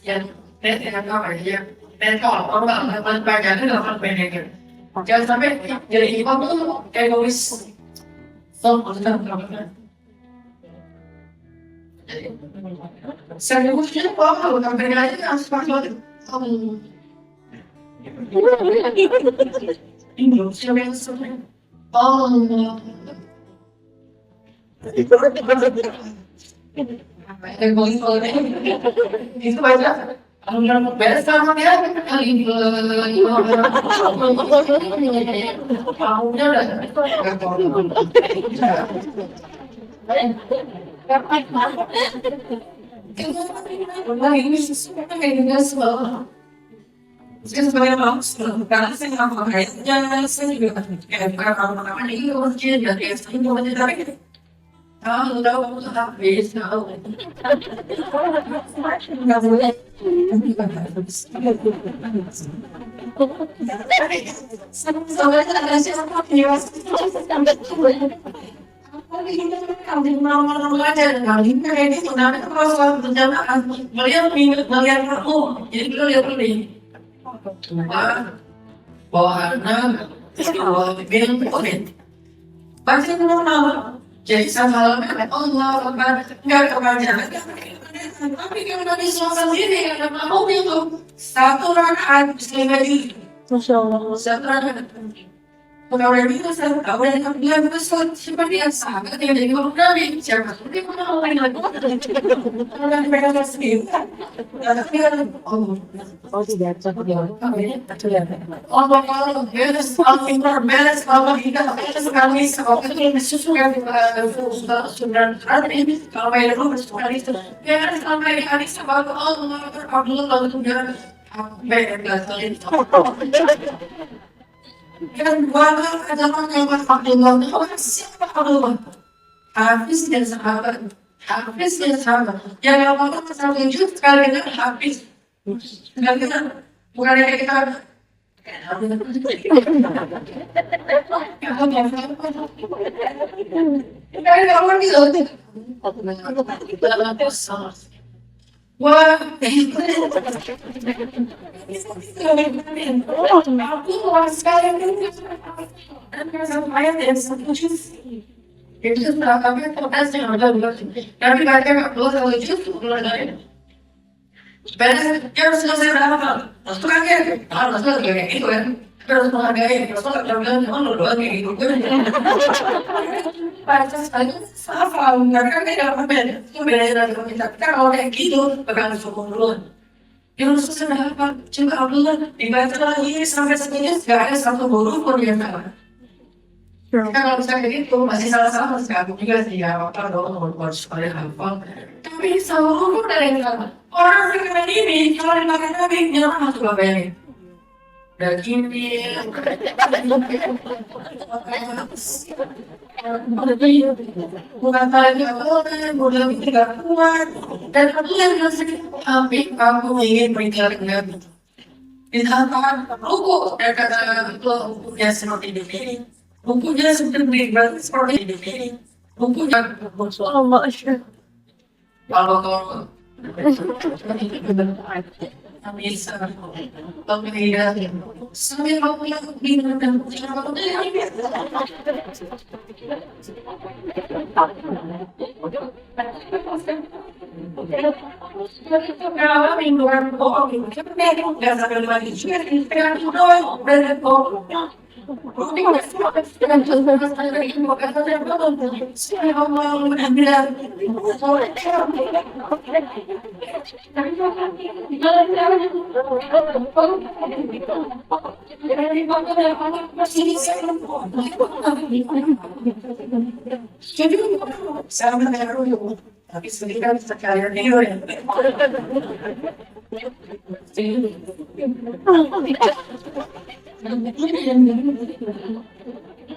yang apa ya? Mentor, orang bagiannya dalam pendeknya. Jangan sampai jadi imam tuh egois. Saya mungkin kalau sampai aja harus pakai Indonesia yang sering itu aja kalau beres sama dia tahunya udah ini sesuatu yang enggak selalu saya sebenarnya mau karena saya nggak mau kayaknya saya juga kayak bukan kalau namanya ini mungkin dari SD mau tapi tahu habis tahu nggak boleh soalnya ada siapa yang sampai kalau di nomor aja kali ini kayak gitu nanti kalau berjamaah melihat aku jadi beliau lihat ini wahana bilang oke. Pasti normal. Jadi sama Allah nggak kepanjangan. Tapi kalau Nabi SAW sendiri karena mau itu satu rakaat bisa 5 juz. Masya Allah. Satu rakaat. Kalau Nabi itu tahu dan dia besar seperti yang sahabat yang jadi guru Nabi siapa? Dia pernah lain lagi. Kalau mereka sendiri, tapi Allah. Oh tidak, seperti itu. Allah beres, Allah beres, Allah tidak beres sekali. Kalau itu susu yang sudah ada ini, kalau yang dulu sekali itu beres sampai hari sebab Allah berkabul sudah beres itu. Yang bangga adalah yang Abdullah. Siapa Abdullah? Hafiz dan sahabat. Hafiz dan sahabat. Yang Allah masalah wujud sekali dengan Hafiz. Bukan yang kita wah, aku luas sekali itu sudah kami terus yang ada tapi mereka nggak perlu terlalu jauh mulai dari beres dia harus selesai berapa itu kan harus kayak itu kan harus menghargai harus jangan doang kayak gitu baca sekali sama mereka kayak apa beda itu beda dari kita kalau kayak gitu pegang sokong dulu yang susah apa coba Abdullah dibaca lagi sampai segini nggak ada satu huruf pun yang salah. Kalau misalnya gitu masih salah-salah masih aku juga sih ya waktu dong harus sekali hafal tapi seluruh dari orang sekarang ini kalau dimakan Nabi jangan masuk apa yang daging bukan lagi orang bukan tidak kuat dan aku yang sakit tapi aku ingin meninggalkan ditantang ruku dan kata bukunya seperti ini bukunya seperti ini bukunya Oh, Masya kalau bisa pemilihan sambil mau yang bingung dan kalau mingguan bohong sebenarnya nggak sampai lagi sekarang doang udah bohong tapi sedikit sekalian video ya.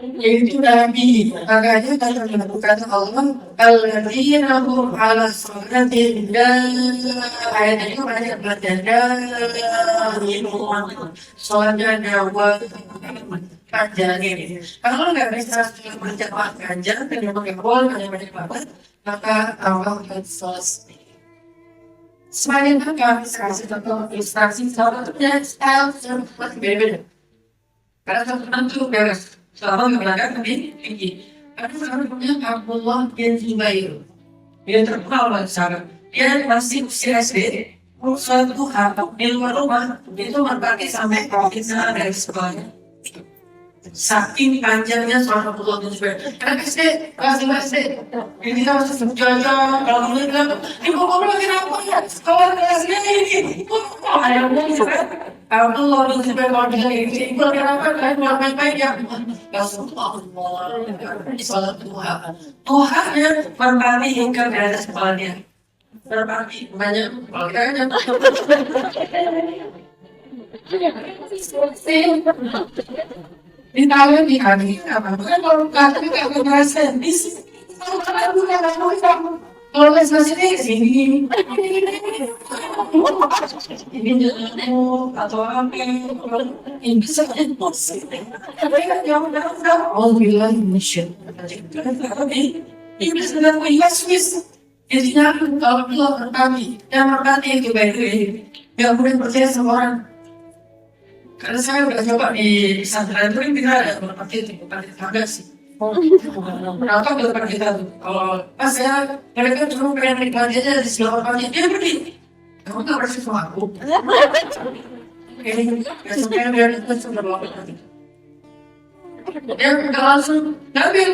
Yaitu Nabi, makanya kalau melakukan Allah, alladzina hum ala sholatihim ayat itu banyak berjanda, sholatnya jawab panjang ini. Kalau nggak bisa berjamaah panjang, dan pakai bol, hanya banyak banget, maka Allah akan selesai. Semakin kami kasih contoh ilustrasi salah satunya style seperti beda-beda. Karena satu beres. Selama menggunakan lebih tinggi. Karena sekarang punya Abdullah bin Zubair. Dia terkenal sangat. Dia masih usia SD. Suatu hari di luar rumah itu berbagi sampai kita dari sekolahnya. Saking panjangnya soal Abdullah bin Zubair. Karena SD, kelas 5 SD. Ini kita masih jalan. Kalau mulai bilang, ibu kamu lagi apa ya? Sekolah kelasnya ini. Ayamnya gitu kan. Abdullah bin Zubair kalau bilang ini, ibu lagi apa? Kalian mau main-main ya? Rasulullah di sholat duha. Duhanya berbagi hingga di atas kepalanya. Berbagi banyak. Kalau kita kan di tahun di hari apa? Bukan kalau kata kita merasa di sini. Kalau masih di sini, ini atau apa yang bisa emosi. Tapi kan yang udah oh bilang mission. Tapi ini bisa dapat Yesus. Intinya kalau belum kami yang berkati itu baik nggak boleh percaya sama orang. Karena saya udah coba di pesantren itu kan kita ada seperti itu, bukan tetangga sih. Kenapa bukan kita tuh? Kalau pas saya mereka cuma pengen nikmati aja di sebelah pagi dia pergi. Kamu nggak bersih sama aku. Kayaknya biasanya biar itu sudah lama. Dia udah langsung ngambil.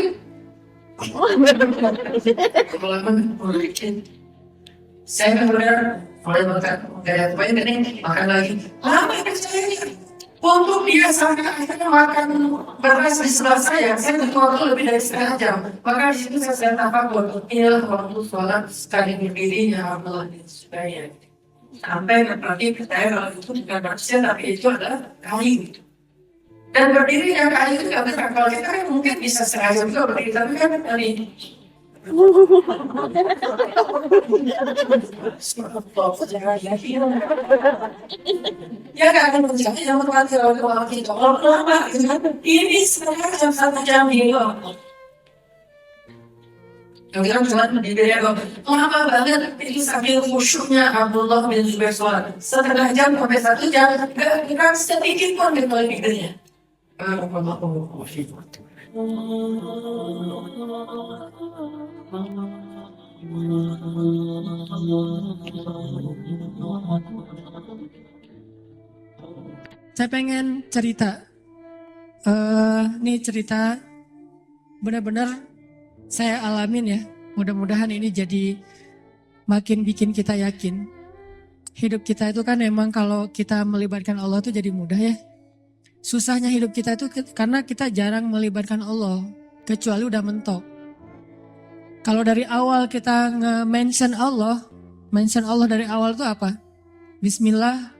Pengalaman bikin. Saya kemudian mulai makan kayak apa ini makan lagi. Lama itu saya untuk dia sampai akhirnya makan beras di sebelah saya butuh lebih dari setengah jam. Maka di situ saya tafakkur, inilah waktu sholat sekali berdiri ya Allah supaya sampai berarti percaya kalau itu bukan manusia tapi itu adalah kayu gitu. Dan berdiri yang kayu itu nggak bisa kalau kita kan mungkin bisa setengah jam juga berdiri tapi kan dari ya nggak akan percaya yang mati kalau kita lama ini setengah jam 1 jam ini loh. Yang bilang cuma berdiri ya loh. Lama banget itu sambil khusyuknya Abdullah bin Zubair sholat setengah jam sampai 1 jam nggak sedikit pun di bibirnya. Saya pengen cerita. Ini cerita benar-benar saya alamin ya. Mudah-mudahan ini jadi makin bikin kita yakin. Hidup kita itu kan emang kalau kita melibatkan Allah itu jadi mudah ya. Susahnya hidup kita itu karena kita jarang melibatkan Allah. Kecuali udah mentok. Kalau dari awal kita nge-mention Allah dari awal itu apa? Bismillah.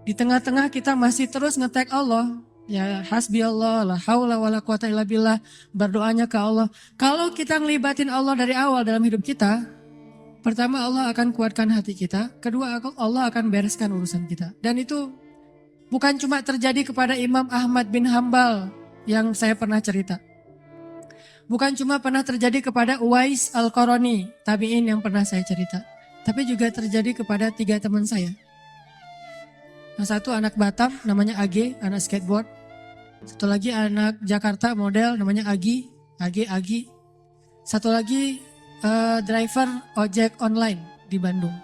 Di tengah-tengah kita masih terus nge-tag Allah. Ya hasbi Allah, la haula wala quwata illa billah. Berdoanya ke Allah. Kalau kita ngelibatin Allah dari awal dalam hidup kita, pertama Allah akan kuatkan hati kita. Kedua Allah akan bereskan urusan kita. Dan itu bukan cuma terjadi kepada Imam Ahmad bin Hambal yang saya pernah cerita. Bukan cuma pernah terjadi kepada Uwais Al-Qarani, tabi'in yang pernah saya cerita. Tapi juga terjadi kepada 3 teman saya. Yang satu anak Batam namanya Agi, anak skateboard. Satu lagi anak Jakarta model namanya Agi. Satu lagi driver ojek online di Bandung.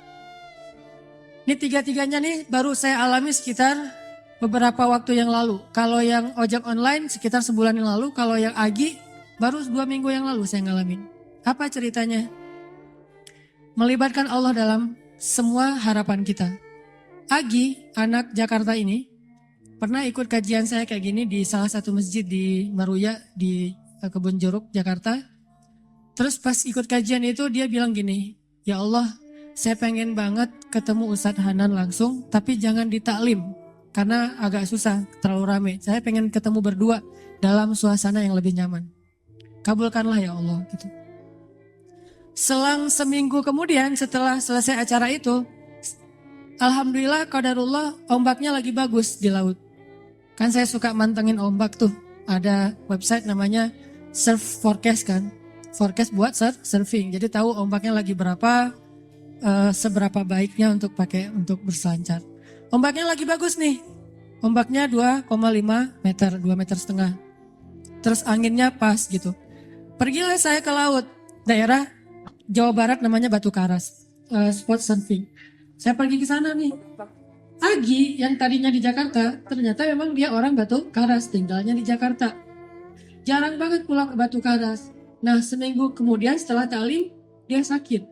Ini 3-tiganya nih baru saya alami sekitar beberapa waktu yang lalu. Kalau yang ojek online sekitar sebulan yang lalu. Kalau yang Agi baru 2 minggu yang lalu saya ngalamin. Apa ceritanya? Melibatkan Allah dalam semua harapan kita. Agi, anak Jakarta ini, pernah ikut kajian saya kayak gini di salah satu masjid di Maruya, di Kebun Jeruk, Jakarta. Terus pas ikut kajian itu dia bilang gini, ya Allah, saya pengen banget ketemu Ustadz Hanan langsung, tapi jangan di taklim, karena agak susah, terlalu rame. Saya pengen ketemu berdua dalam suasana yang lebih nyaman. Kabulkanlah ya Allah gitu. Selang seminggu kemudian setelah selesai acara itu, alhamdulillah qadarullah ombaknya lagi bagus di laut. Kan saya suka mantengin ombak tuh. Ada website namanya Surf Forecast kan. Forecast buat surfing. Jadi tahu ombaknya lagi berapa, seberapa baiknya untuk pakai untuk berselancar. Ombaknya lagi bagus nih. Ombaknya 2,5 meter, 2,5 meter. Terus anginnya pas gitu. Pergilah saya ke laut, daerah Jawa Barat namanya Batu Karas, spot surfing. Saya pergi ke sana nih. Agi yang tadinya di Jakarta, ternyata memang dia orang Batu Karas, tinggalnya di Jakarta. Jarang banget pulang ke Batu Karas. Nah seminggu kemudian setelah ta'lim, dia sakit.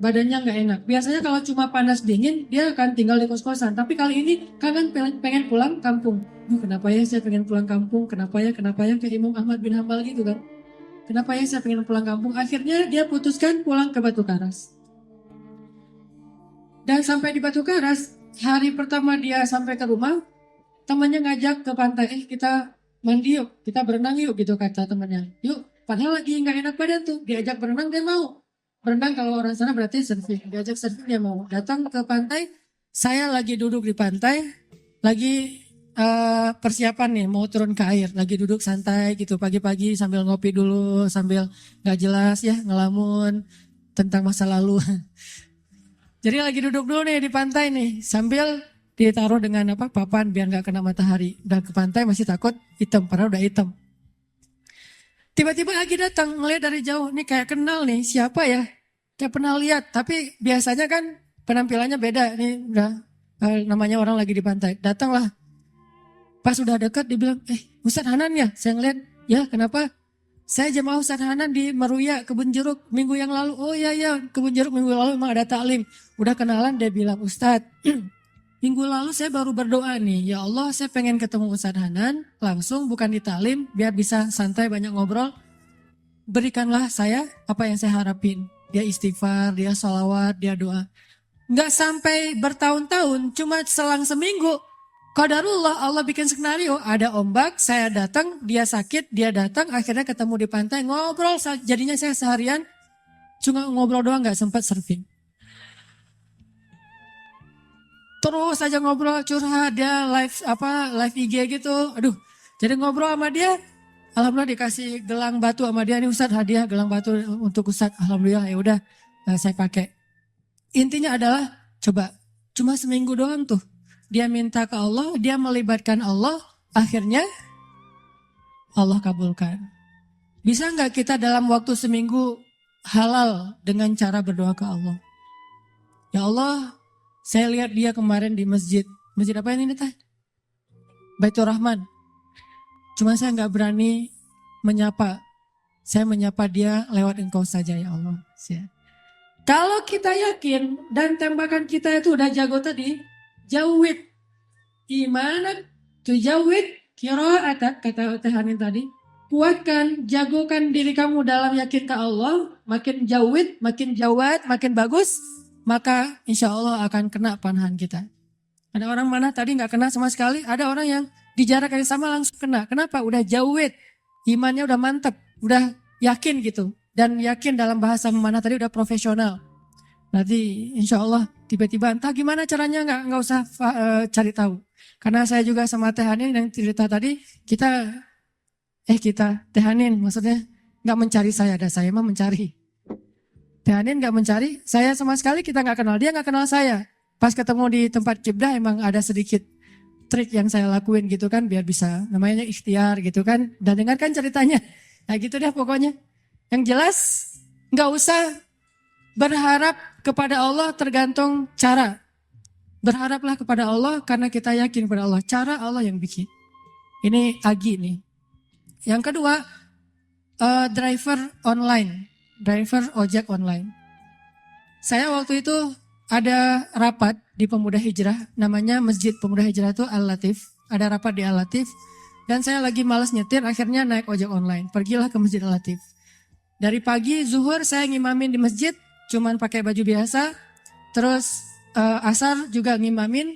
Badannya nggak enak. Biasanya kalau cuma panas dingin, dia akan tinggal di kos-kosan. Tapi kali ini kangen pengen pulang kampung. Kenapa ya saya pengen pulang kampung? Kenapa ya ke Imam Ahmad bin Hambal gitu kan? Kenapa ya saya pengen pulang kampung? Akhirnya dia putuskan pulang ke Batu Karas. Dan sampai di Batu Karas, hari pertama dia sampai ke rumah, temannya ngajak ke pantai, kita mandi yuk, kita berenang yuk gitu kata temannya. Yuk, padahal lagi nggak enak badan tuh, diajak berenang dia mau. Berenang kalau orang sana berarti surfing, diajak surfing dia mau. Datang ke pantai, saya lagi duduk di pantai, lagi persiapan nih mau turun ke air, lagi duduk santai gitu pagi-pagi sambil ngopi dulu, sambil nggak jelas ya ngelamun tentang masa lalu. Jadi lagi duduk dulu nih di pantai nih, sambil ditaruh dengan apa papan biar nggak kena matahari. Udah ke pantai masih takut hitam, padahal udah hitam. Tiba-tiba Agi datang ngeliat dari jauh, nih kayak kenal nih siapa ya? Kayak pernah lihat, tapi biasanya kan penampilannya beda. Nih udah namanya orang lagi di pantai. Datanglah. Pas udah dekat dia bilang, Ustadz Hanan ya? Saya ngeliat, ya kenapa? Saya jemaah Ustadz Hanan di Meruya, Kebun Jeruk minggu yang lalu. Oh iya, Kebun Jeruk minggu lalu memang ada taklim. Udah kenalan dia bilang, Ustadz, minggu lalu saya baru berdoa nih. Ya Allah saya pengen ketemu Ustadz Hanan, langsung bukan di taklim, biar bisa santai banyak ngobrol. Berikanlah saya apa yang saya harapin. Dia istighfar, dia sholawat, dia doa. Nggak sampai bertahun-tahun, cuma selang seminggu. Qadarullah Allah bikin skenario, ada ombak, saya datang, dia sakit, dia datang, akhirnya ketemu di pantai, ngobrol, jadinya saya seharian cuma ngobrol doang, nggak sempat surfing. Terus aja ngobrol, curhat, dia live IG gitu, aduh, jadi ngobrol sama dia, alhamdulillah dikasih gelang batu sama dia, nih Ustadz hadiah gelang batu untuk Ustadz, alhamdulillah ya udah saya pakai. Intinya adalah coba cuma seminggu doang tuh. Dia minta ke Allah, dia melibatkan Allah, akhirnya Allah kabulkan. Bisa nggak kita dalam waktu seminggu halal dengan cara berdoa ke Allah? Ya Allah, saya lihat dia kemarin di masjid. Masjid apa ini Teh? Baitur Rahman. Cuma saya nggak berani menyapa. Saya menyapa dia lewat engkau saja ya Allah. Kalau kita yakin dan tembakan kita itu udah jago tadi, jawid imanak tujawid qira'atak kata Teh Hanin tadi. Kuatkan, jagokan diri kamu dalam yakin ke Allah, makin jawid, makin jawad, makin bagus, maka insya Allah akan kena panahan kita. Ada orang mana tadi nggak kena sama sekali, ada orang yang di jarak yang sama langsung kena. Kenapa? Udah jawid, imannya udah mantep, udah yakin gitu. Dan yakin dalam bahasa mana tadi udah profesional. Nanti insya Allah tiba-tiba entah gimana caranya nggak usah cari tahu. Karena saya juga sama Teh Hanin yang cerita tadi kita Teh Hanin maksudnya nggak mencari saya, ada saya mah mencari. Teh Hanin nggak mencari, saya sama sekali kita nggak kenal, dia nggak kenal saya. Pas ketemu di tempat kibdah emang ada sedikit trik yang saya lakuin gitu kan biar bisa namanya ikhtiar gitu kan. Dan dengarkan ceritanya, nah gitu deh pokoknya. Yang jelas nggak usah berharap kepada Allah tergantung cara. Berharaplah kepada Allah karena kita yakin kepada Allah. Cara Allah yang bikin. Ini Agi nih. Yang kedua, driver online. Driver ojek online. Saya waktu itu ada rapat di Pemuda Hijrah. Namanya Masjid Pemuda Hijrah itu Al-Latif. Ada rapat di Al-Latif. Dan saya lagi malas nyetir akhirnya naik ojek online. Pergilah ke Masjid Al-Latif. Dari pagi zuhur saya ngimamin di masjid. Cuman pakai baju biasa. Terus asar juga ngimamin.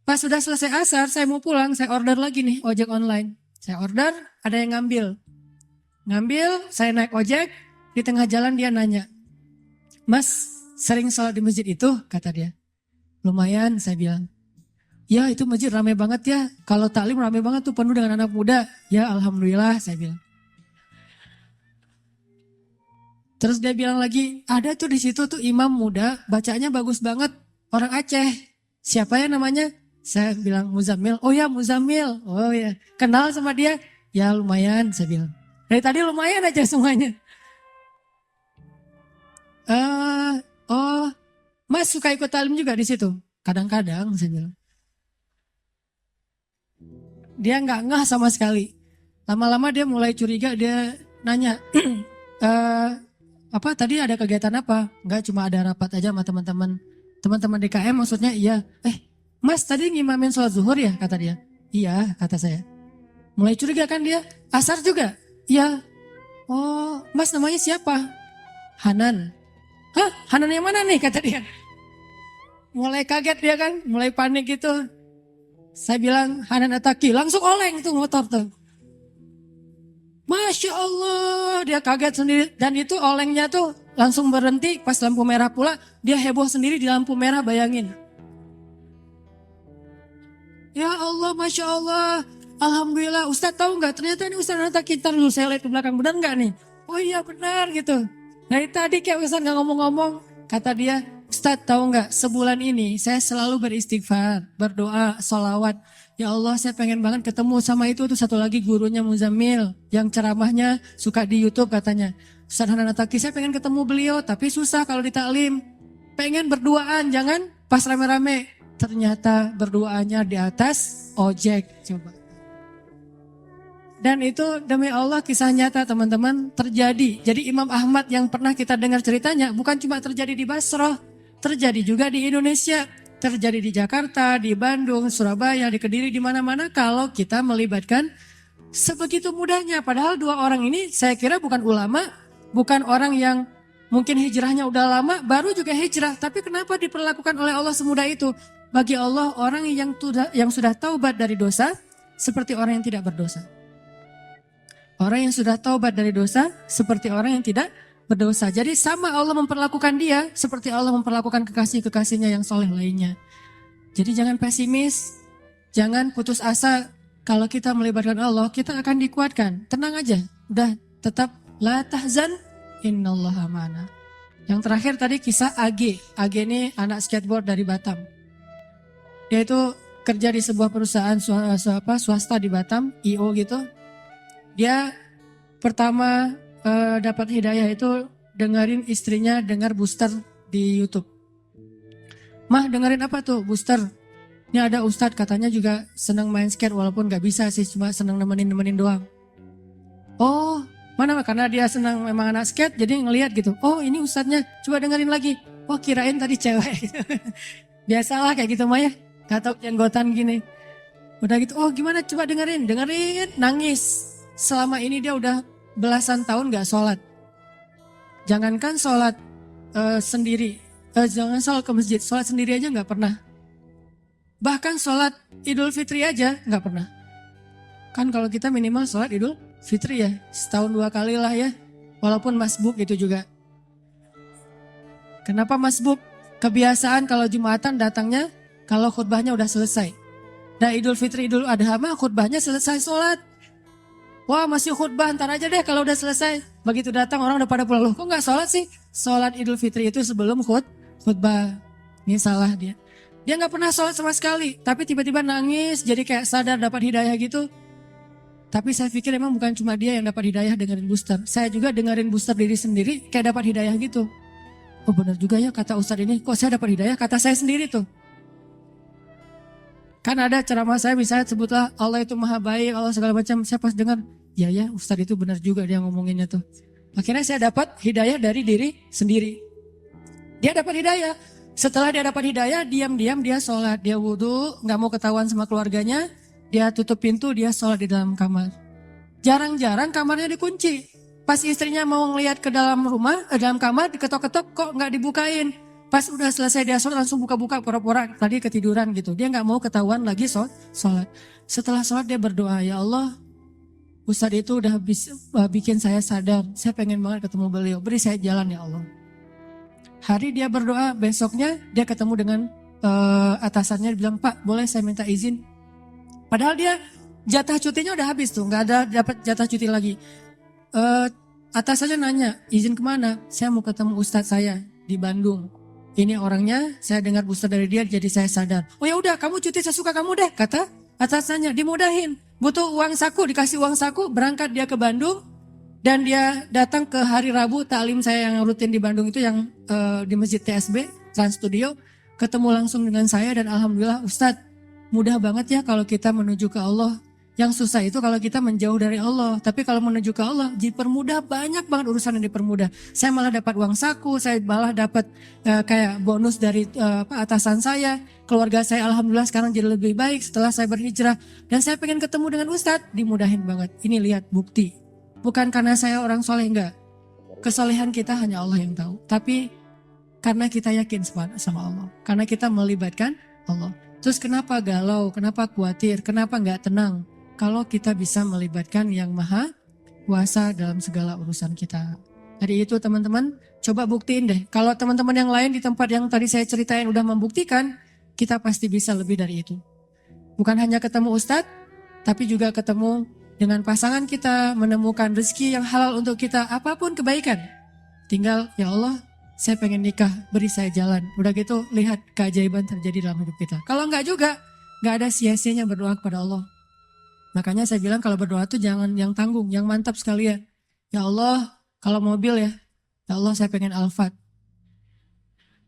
Pas sudah selesai asar saya mau pulang. Saya order lagi nih ojek online. Saya order ada yang ngambil. Saya naik ojek. Di tengah jalan dia nanya. Mas sering sholat di masjid itu? Kata dia. Lumayan saya bilang. Ya itu masjid ramai banget ya. Kalau taklim ramai banget tuh penuh dengan anak muda. Ya alhamdulillah saya bilang. Terus dia bilang lagi, ada tuh di situ tuh imam muda, bacanya bagus banget, orang Aceh. Siapa ya namanya? Saya bilang Muzammil. Oh ya Muzammil. Oh ya, kenal sama dia? Ya lumayan saya bilang. Dari tadi lumayan aja semuanya. Mas suka ikut talim juga di situ? Kadang-kadang saya bilang. Dia nggak ngeh sama sekali. Lama-lama dia mulai curiga, dia nanya, apa tadi ada kegiatan apa? Enggak, cuma ada rapat aja sama teman-teman DKM maksudnya. Iya. Mas tadi ngimamin sholat zuhur ya? Kata dia. Iya, kata saya. Mulai curiga kan dia. Asar juga? Iya. Oh, Mas namanya siapa? Hanan. Hah? Hanan yang mana nih? Kata dia. Mulai kaget dia kan, mulai panik gitu. Saya bilang Hanan Ataki, langsung oleng tuh motor tuh. Masya Allah, dia kaget sendiri. Dan itu olengnya tuh langsung berhenti pas lampu merah pula. Dia heboh sendiri di lampu merah, bayangin. Ya Allah, Masya Allah. Alhamdulillah, Ustadz tahu nggak? Ternyata ini Ustadz Nata kita dulu, saya lihat ke belakang, benar nggak nih? Oh iya benar gitu. Dari tadi kayak Ustadz nggak ngomong-ngomong, kata dia, Ustadz tahu nggak, sebulan ini saya selalu beristighfar, berdoa, sholawat. Ya Allah, saya pengen banget ketemu sama itu tuh satu lagi gurunya Muzammil yang ceramahnya suka di YouTube katanya. Ustadz Hanan Attaqi, saya pengen ketemu beliau tapi susah kalau di taklim. Pengen berduaan, jangan pas rame-rame. Ternyata berduaannya di atas ojek, coba. Dan itu demi Allah kisah nyata teman-teman terjadi. Jadi Imam Ahmad yang pernah kita dengar ceritanya bukan cuma terjadi di Basrah, terjadi juga di Indonesia, terjadi di Jakarta, di Bandung, Surabaya, di Kediri, di mana-mana kalau kita melibatkan sebegitu mudahnya. Padahal dua orang ini saya kira bukan ulama, bukan orang yang mungkin hijrahnya udah lama, baru juga hijrah. Tapi kenapa diperlakukan oleh Allah semudah itu? Bagi Allah orang yang sudah taubat dari dosa seperti orang yang tidak berdosa. Orang yang sudah taubat dari dosa seperti orang yang tidak berdosa. Jadi sama Allah memperlakukan dia seperti Allah memperlakukan kekasih-kekasihnya yang soleh lainnya. Jadi jangan pesimis, jangan putus asa. Kalau kita melibatkan Allah, kita akan dikuatkan. Tenang aja, udah tetap la tahzan innallaha ma'ana. Yang terakhir tadi kisah AG. AG ini anak skateboard dari Batam. Dia itu kerja di sebuah perusahaan swasta di Batam, IO gitu. Dia pertama dapat hidayah itu dengerin istrinya dengar booster di YouTube. Mah dengerin apa tuh booster? Ini ada ustadz katanya juga senang main skate walaupun gak bisa sih, cuma senang nemenin doang. Oh mana karena dia senang memang anak skate jadi ngelihat gitu. Oh ini ustadznya, coba dengerin lagi. Oh kirain tadi cewek. Biasalah kayak gitu Maya, gatok jenggotan gini. Udah gitu, oh gimana coba dengerin, nangis. Selama ini dia udah belasan tahun gak sholat. Jangankan sholat sendiri, jangan sholat ke masjid, sholat sendiri aja gak pernah. Bahkan sholat Idul Fitri aja gak pernah. Kan kalau kita minimal sholat Idul Fitri ya, setahun 2 kali lah ya. Walaupun masbuk itu juga. Kenapa masbuk? Kebiasaan kalau Jumatan datangnya kalau khutbahnya udah selesai. Nah Idul Fitri, Idul Adha mah khutbahnya selesai sholat. Wah masih khutbah, ntar aja deh kalau udah selesai. Begitu datang orang udah pada pulang. Loh kok gak sholat sih? Sholat Idul Fitri itu sebelum khutbah. Ini salah dia. Dia gak pernah sholat sama sekali. Tapi tiba-tiba nangis jadi kayak sadar dapat hidayah gitu. Tapi saya pikir emang bukan cuma dia yang dapat hidayah dengerin booster. Saya juga dengerin booster diri sendiri kayak dapat hidayah gitu. Oh benar juga ya kata Ustadz ini. Kok saya dapat hidayah? Kata saya sendiri tuh. Kan ada ceramah saya misalnya sebutlah Allah itu maha baik, Allah segala macam. Saya pas dengar, ya Ustadz itu benar juga dia ngomonginnya tuh. Akhirnya saya dapat hidayah dari diri sendiri. Dia dapat hidayah. Setelah dia dapat hidayah, diam-diam dia sholat. Dia wudhu, gak mau ketahuan sama keluarganya. Dia tutup pintu, dia sholat di dalam kamar. Jarang-jarang kamarnya dikunci. Pas istrinya mau ngeliat ke dalam rumah, dalam kamar, diketok-ketok kok gak dibukain. Pas udah selesai dia sholat langsung buka-buka pura-pura tadi ketiduran gitu. Dia gak mau ketahuan lagi sholat. Setelah sholat dia berdoa, ya Allah Ustadz itu udah bikin saya sadar. Saya pengen banget ketemu beliau. Beri saya jalan ya Allah. Hari dia berdoa, besoknya dia ketemu dengan atasannya. Dia bilang, Pak boleh saya minta izin. Padahal dia jatah cutinya udah habis tuh. Gak ada dapat jatah cuti lagi. Atasannya nanya, izin kemana? Saya mau ketemu Ustadz saya di Bandung. Ini orangnya, saya dengar booster dari dia, jadi saya sadar. Oh ya udah, kamu cuti sesuka kamu deh, kata atasannya. Dimudahin, butuh uang saku, dikasih uang saku, berangkat dia ke Bandung, dan dia datang ke hari Rabu taklim saya yang rutin di Bandung itu yang di Masjid TSB Trans Studio, ketemu langsung dengan saya dan alhamdulillah Ustadz, mudah banget ya kalau kita menuju ke Allah. Yang susah itu kalau kita menjauh dari Allah. Tapi kalau menuju ke Allah dipermudah, banyak banget urusan yang dipermudah. Saya malah dapat uang saku, saya malah dapat kayak bonus dari atasan saya. Keluarga saya alhamdulillah sekarang jadi lebih baik setelah saya berhijrah. Dan saya pengen ketemu dengan Ustadz, dimudahin banget. Ini lihat bukti. Bukan karena saya orang soleh, enggak. Kesolehan kita hanya Allah yang tahu. Tapi karena kita yakin sama Allah. Karena kita melibatkan Allah. Terus kenapa galau, kenapa khawatir, kenapa enggak tenang? Kalau kita bisa melibatkan yang maha kuasa dalam segala urusan kita. Jadi itu teman-teman, coba buktiin deh. Kalau teman-teman yang lain di tempat yang tadi saya ceritain udah membuktikan, kita pasti bisa lebih dari itu. Bukan hanya ketemu Ustadz, tapi juga ketemu dengan pasangan kita, menemukan rezeki yang halal untuk kita, apapun kebaikan. Tinggal ya Allah, saya pengen nikah, beri saya jalan. Udah gitu lihat keajaiban terjadi dalam hidup kita. Kalau enggak juga, enggak ada sia-sianya berdoa kepada Allah. Makanya saya bilang kalau berdoa tuh jangan yang tanggung, yang mantap sekalian. Ya Allah, kalau mobil ya Allah saya pengen Alphard.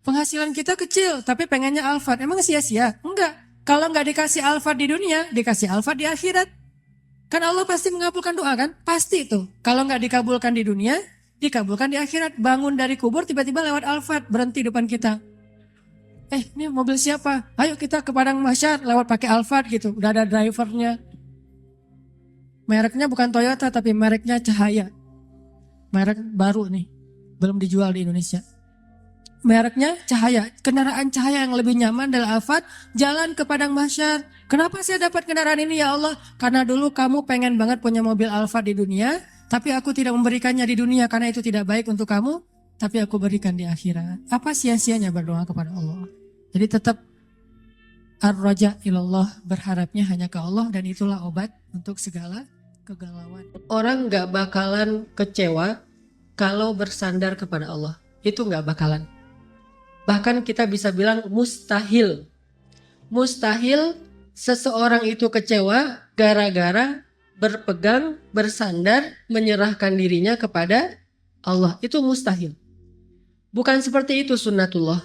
Penghasilan kita kecil, tapi pengennya Alphard. Emang sia-sia? Enggak. Kalau enggak dikasih Alphard di dunia, dikasih Alphard di akhirat. Kan Allah pasti mengabulkan doa kan? Pasti itu. Kalau enggak dikabulkan di dunia, dikabulkan di akhirat. Bangun dari kubur tiba-tiba lewat Alphard berhenti depan kita. Ini mobil siapa? Ayo kita ke Padang Mahsyar lewat pakai Alphard gitu. Udah ada drivernya. Mereknya bukan Toyota tapi mereknya Cahaya. Merek baru nih. Belum dijual di Indonesia. Mereknya Cahaya. Kendaraan Cahaya yang lebih nyaman adalah Alphard. Jalan ke Padang Mahsyar. Kenapa saya dapat kendaraan ini ya Allah? Karena dulu kamu pengen banget punya mobil Alphard di dunia. Tapi aku tidak memberikannya di dunia karena itu tidak baik untuk kamu. Tapi aku berikan di akhirat. Apa sia-sianya berdoa kepada Allah? Jadi tetap ar-raja ilallah, berharapnya hanya ke Allah. Dan itulah obat untuk segala kegalauan. Orang gak bakalan kecewa kalau bersandar kepada Allah. Itu gak bakalan. Bahkan kita bisa bilang mustahil. Mustahil seseorang itu kecewa gara-gara berpegang, bersandar, menyerahkan dirinya kepada Allah. Itu mustahil. Bukan seperti itu sunnatullah.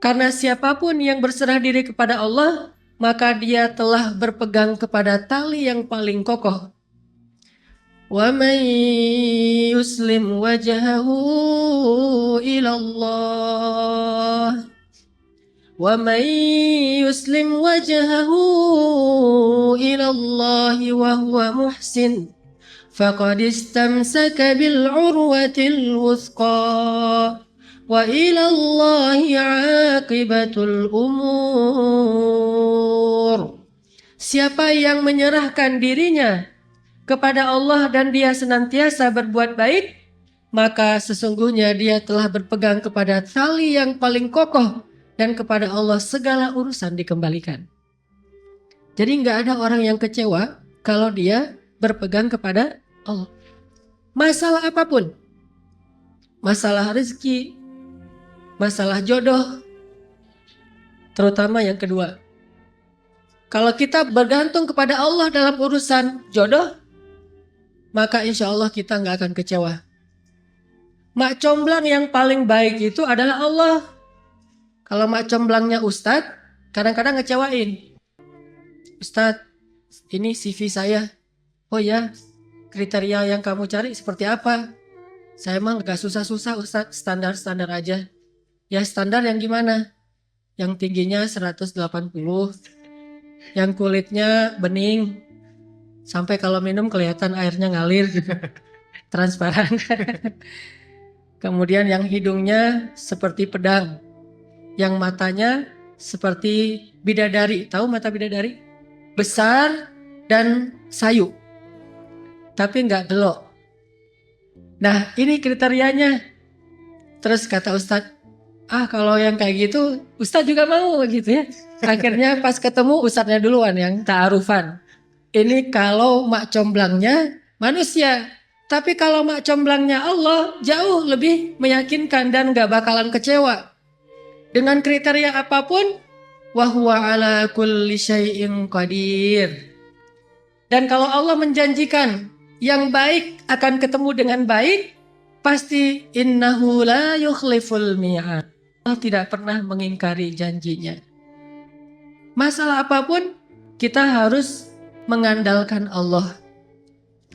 Karena siapapun yang berserah diri kepada Allah, maka dia telah berpegang kepada tali yang paling kokoh. وَمَنْ يُسْلِمْ وَجْهَهُ إِلَى اللَّهِ وَمَنْ يُسْلِمْ وَجْهَهُ إِلَى اللَّهِ وَهُوَ مُحْسِنٌ فَقَدِ اسْتَمْسَكَ بِالْعُرْوَةِ الْوُثْقَى وَإِلَى اللَّهِ عَاقِبَةُ الْأُمُورِ. Siapa yang menyerahkan dirinya kepada Allah dan dia senantiasa berbuat baik, maka sesungguhnya dia telah berpegang kepada tali yang paling kokoh dan kepada Allah segala urusan dikembalikan. Jadi nggak ada orang yang kecewa kalau dia berpegang kepada Allah. Masalah apapun, masalah rezeki, masalah jodoh, terutama yang kedua. Kalau kita bergantung kepada Allah dalam urusan jodoh, maka insya Allah kita nggak akan kecewa. Mak comblang yang paling baik itu adalah Allah. Kalau mak comblangnya Ustadz, kadang-kadang ngecewain. Ustadz, ini CV saya. Oh ya, kriteria yang kamu cari seperti apa? Saya emang gak susah-susah Ustadz, standar-standar aja. Ya standar yang gimana? Yang tingginya 180, yang kulitnya bening, sampai kalau minum kelihatan airnya ngalir, transparan. Kemudian yang hidungnya seperti pedang, yang matanya seperti bidadari. Tahu mata bidadari? Besar dan sayu, tapi nggak gelok. Nah ini kriterianya. Terus kata Ustadz, kalau yang kayak gitu Ustadz juga mau gitu ya. Akhirnya pas ketemu Ustadznya duluan yang ta'arufan. Ini kalau mak comblangnya manusia. Tapi kalau mak comblangnya Allah jauh lebih meyakinkan dan gak bakalan kecewa. Dengan kriteria apapun, wahuwa ala kulli syai'in qadir. Dan kalau Allah menjanjikan yang baik akan ketemu dengan baik, pasti innahu la yukhliful mi'ad. Allah tidak pernah mengingkari janjinya. Masalah apapun kita harus mengandalkan Allah.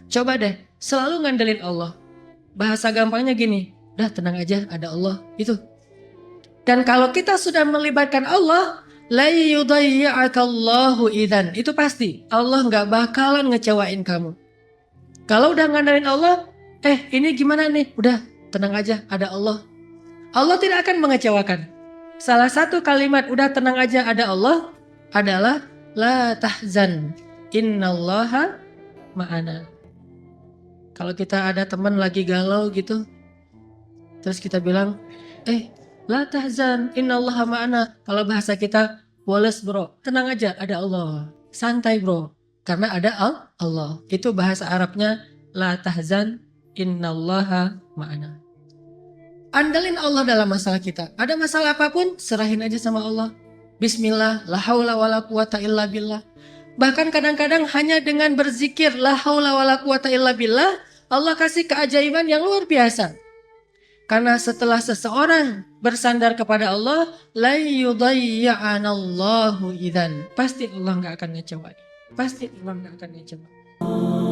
Coba deh, selalu ngandelin Allah. Bahasa gampangnya gini, udah tenang aja, ada Allah, itu. Dan kalau kita sudah melibatkan Allah, la yudayyi'akallahu idzan, itu pasti Allah nggak bakalan ngecewain kamu. Kalau udah ngandelin Allah, ini gimana nih? Udah tenang aja, ada Allah. Allah tidak akan mengecewakan. Salah satu kalimat udah tenang aja, ada Allah adalah la tahzan, innallaha ma'ana. Kalau kita ada teman lagi galau gitu, terus kita bilang, la tahzan, innallaha ma'ana. Kalau bahasa kita, woles bro, tenang aja, ada Allah. Santai bro, karena ada Allah. Itu bahasa Arabnya la tahzan, innallaha ma'ana. Andalin Allah dalam masalah kita. Ada masalah apapun, serahin aja sama Allah. Bismillah, la haula wala quwata illa billah. Bahkan kadang-kadang hanya dengan berzikir la haula wala quwata illa billah, Allah kasih keajaiban yang luar biasa. Karena setelah seseorang bersandar kepada Allah, la yudayya'anallahu idzan. Pasti Allah nggak akan ngecewain. Pasti Allah nggak akan ngecewain.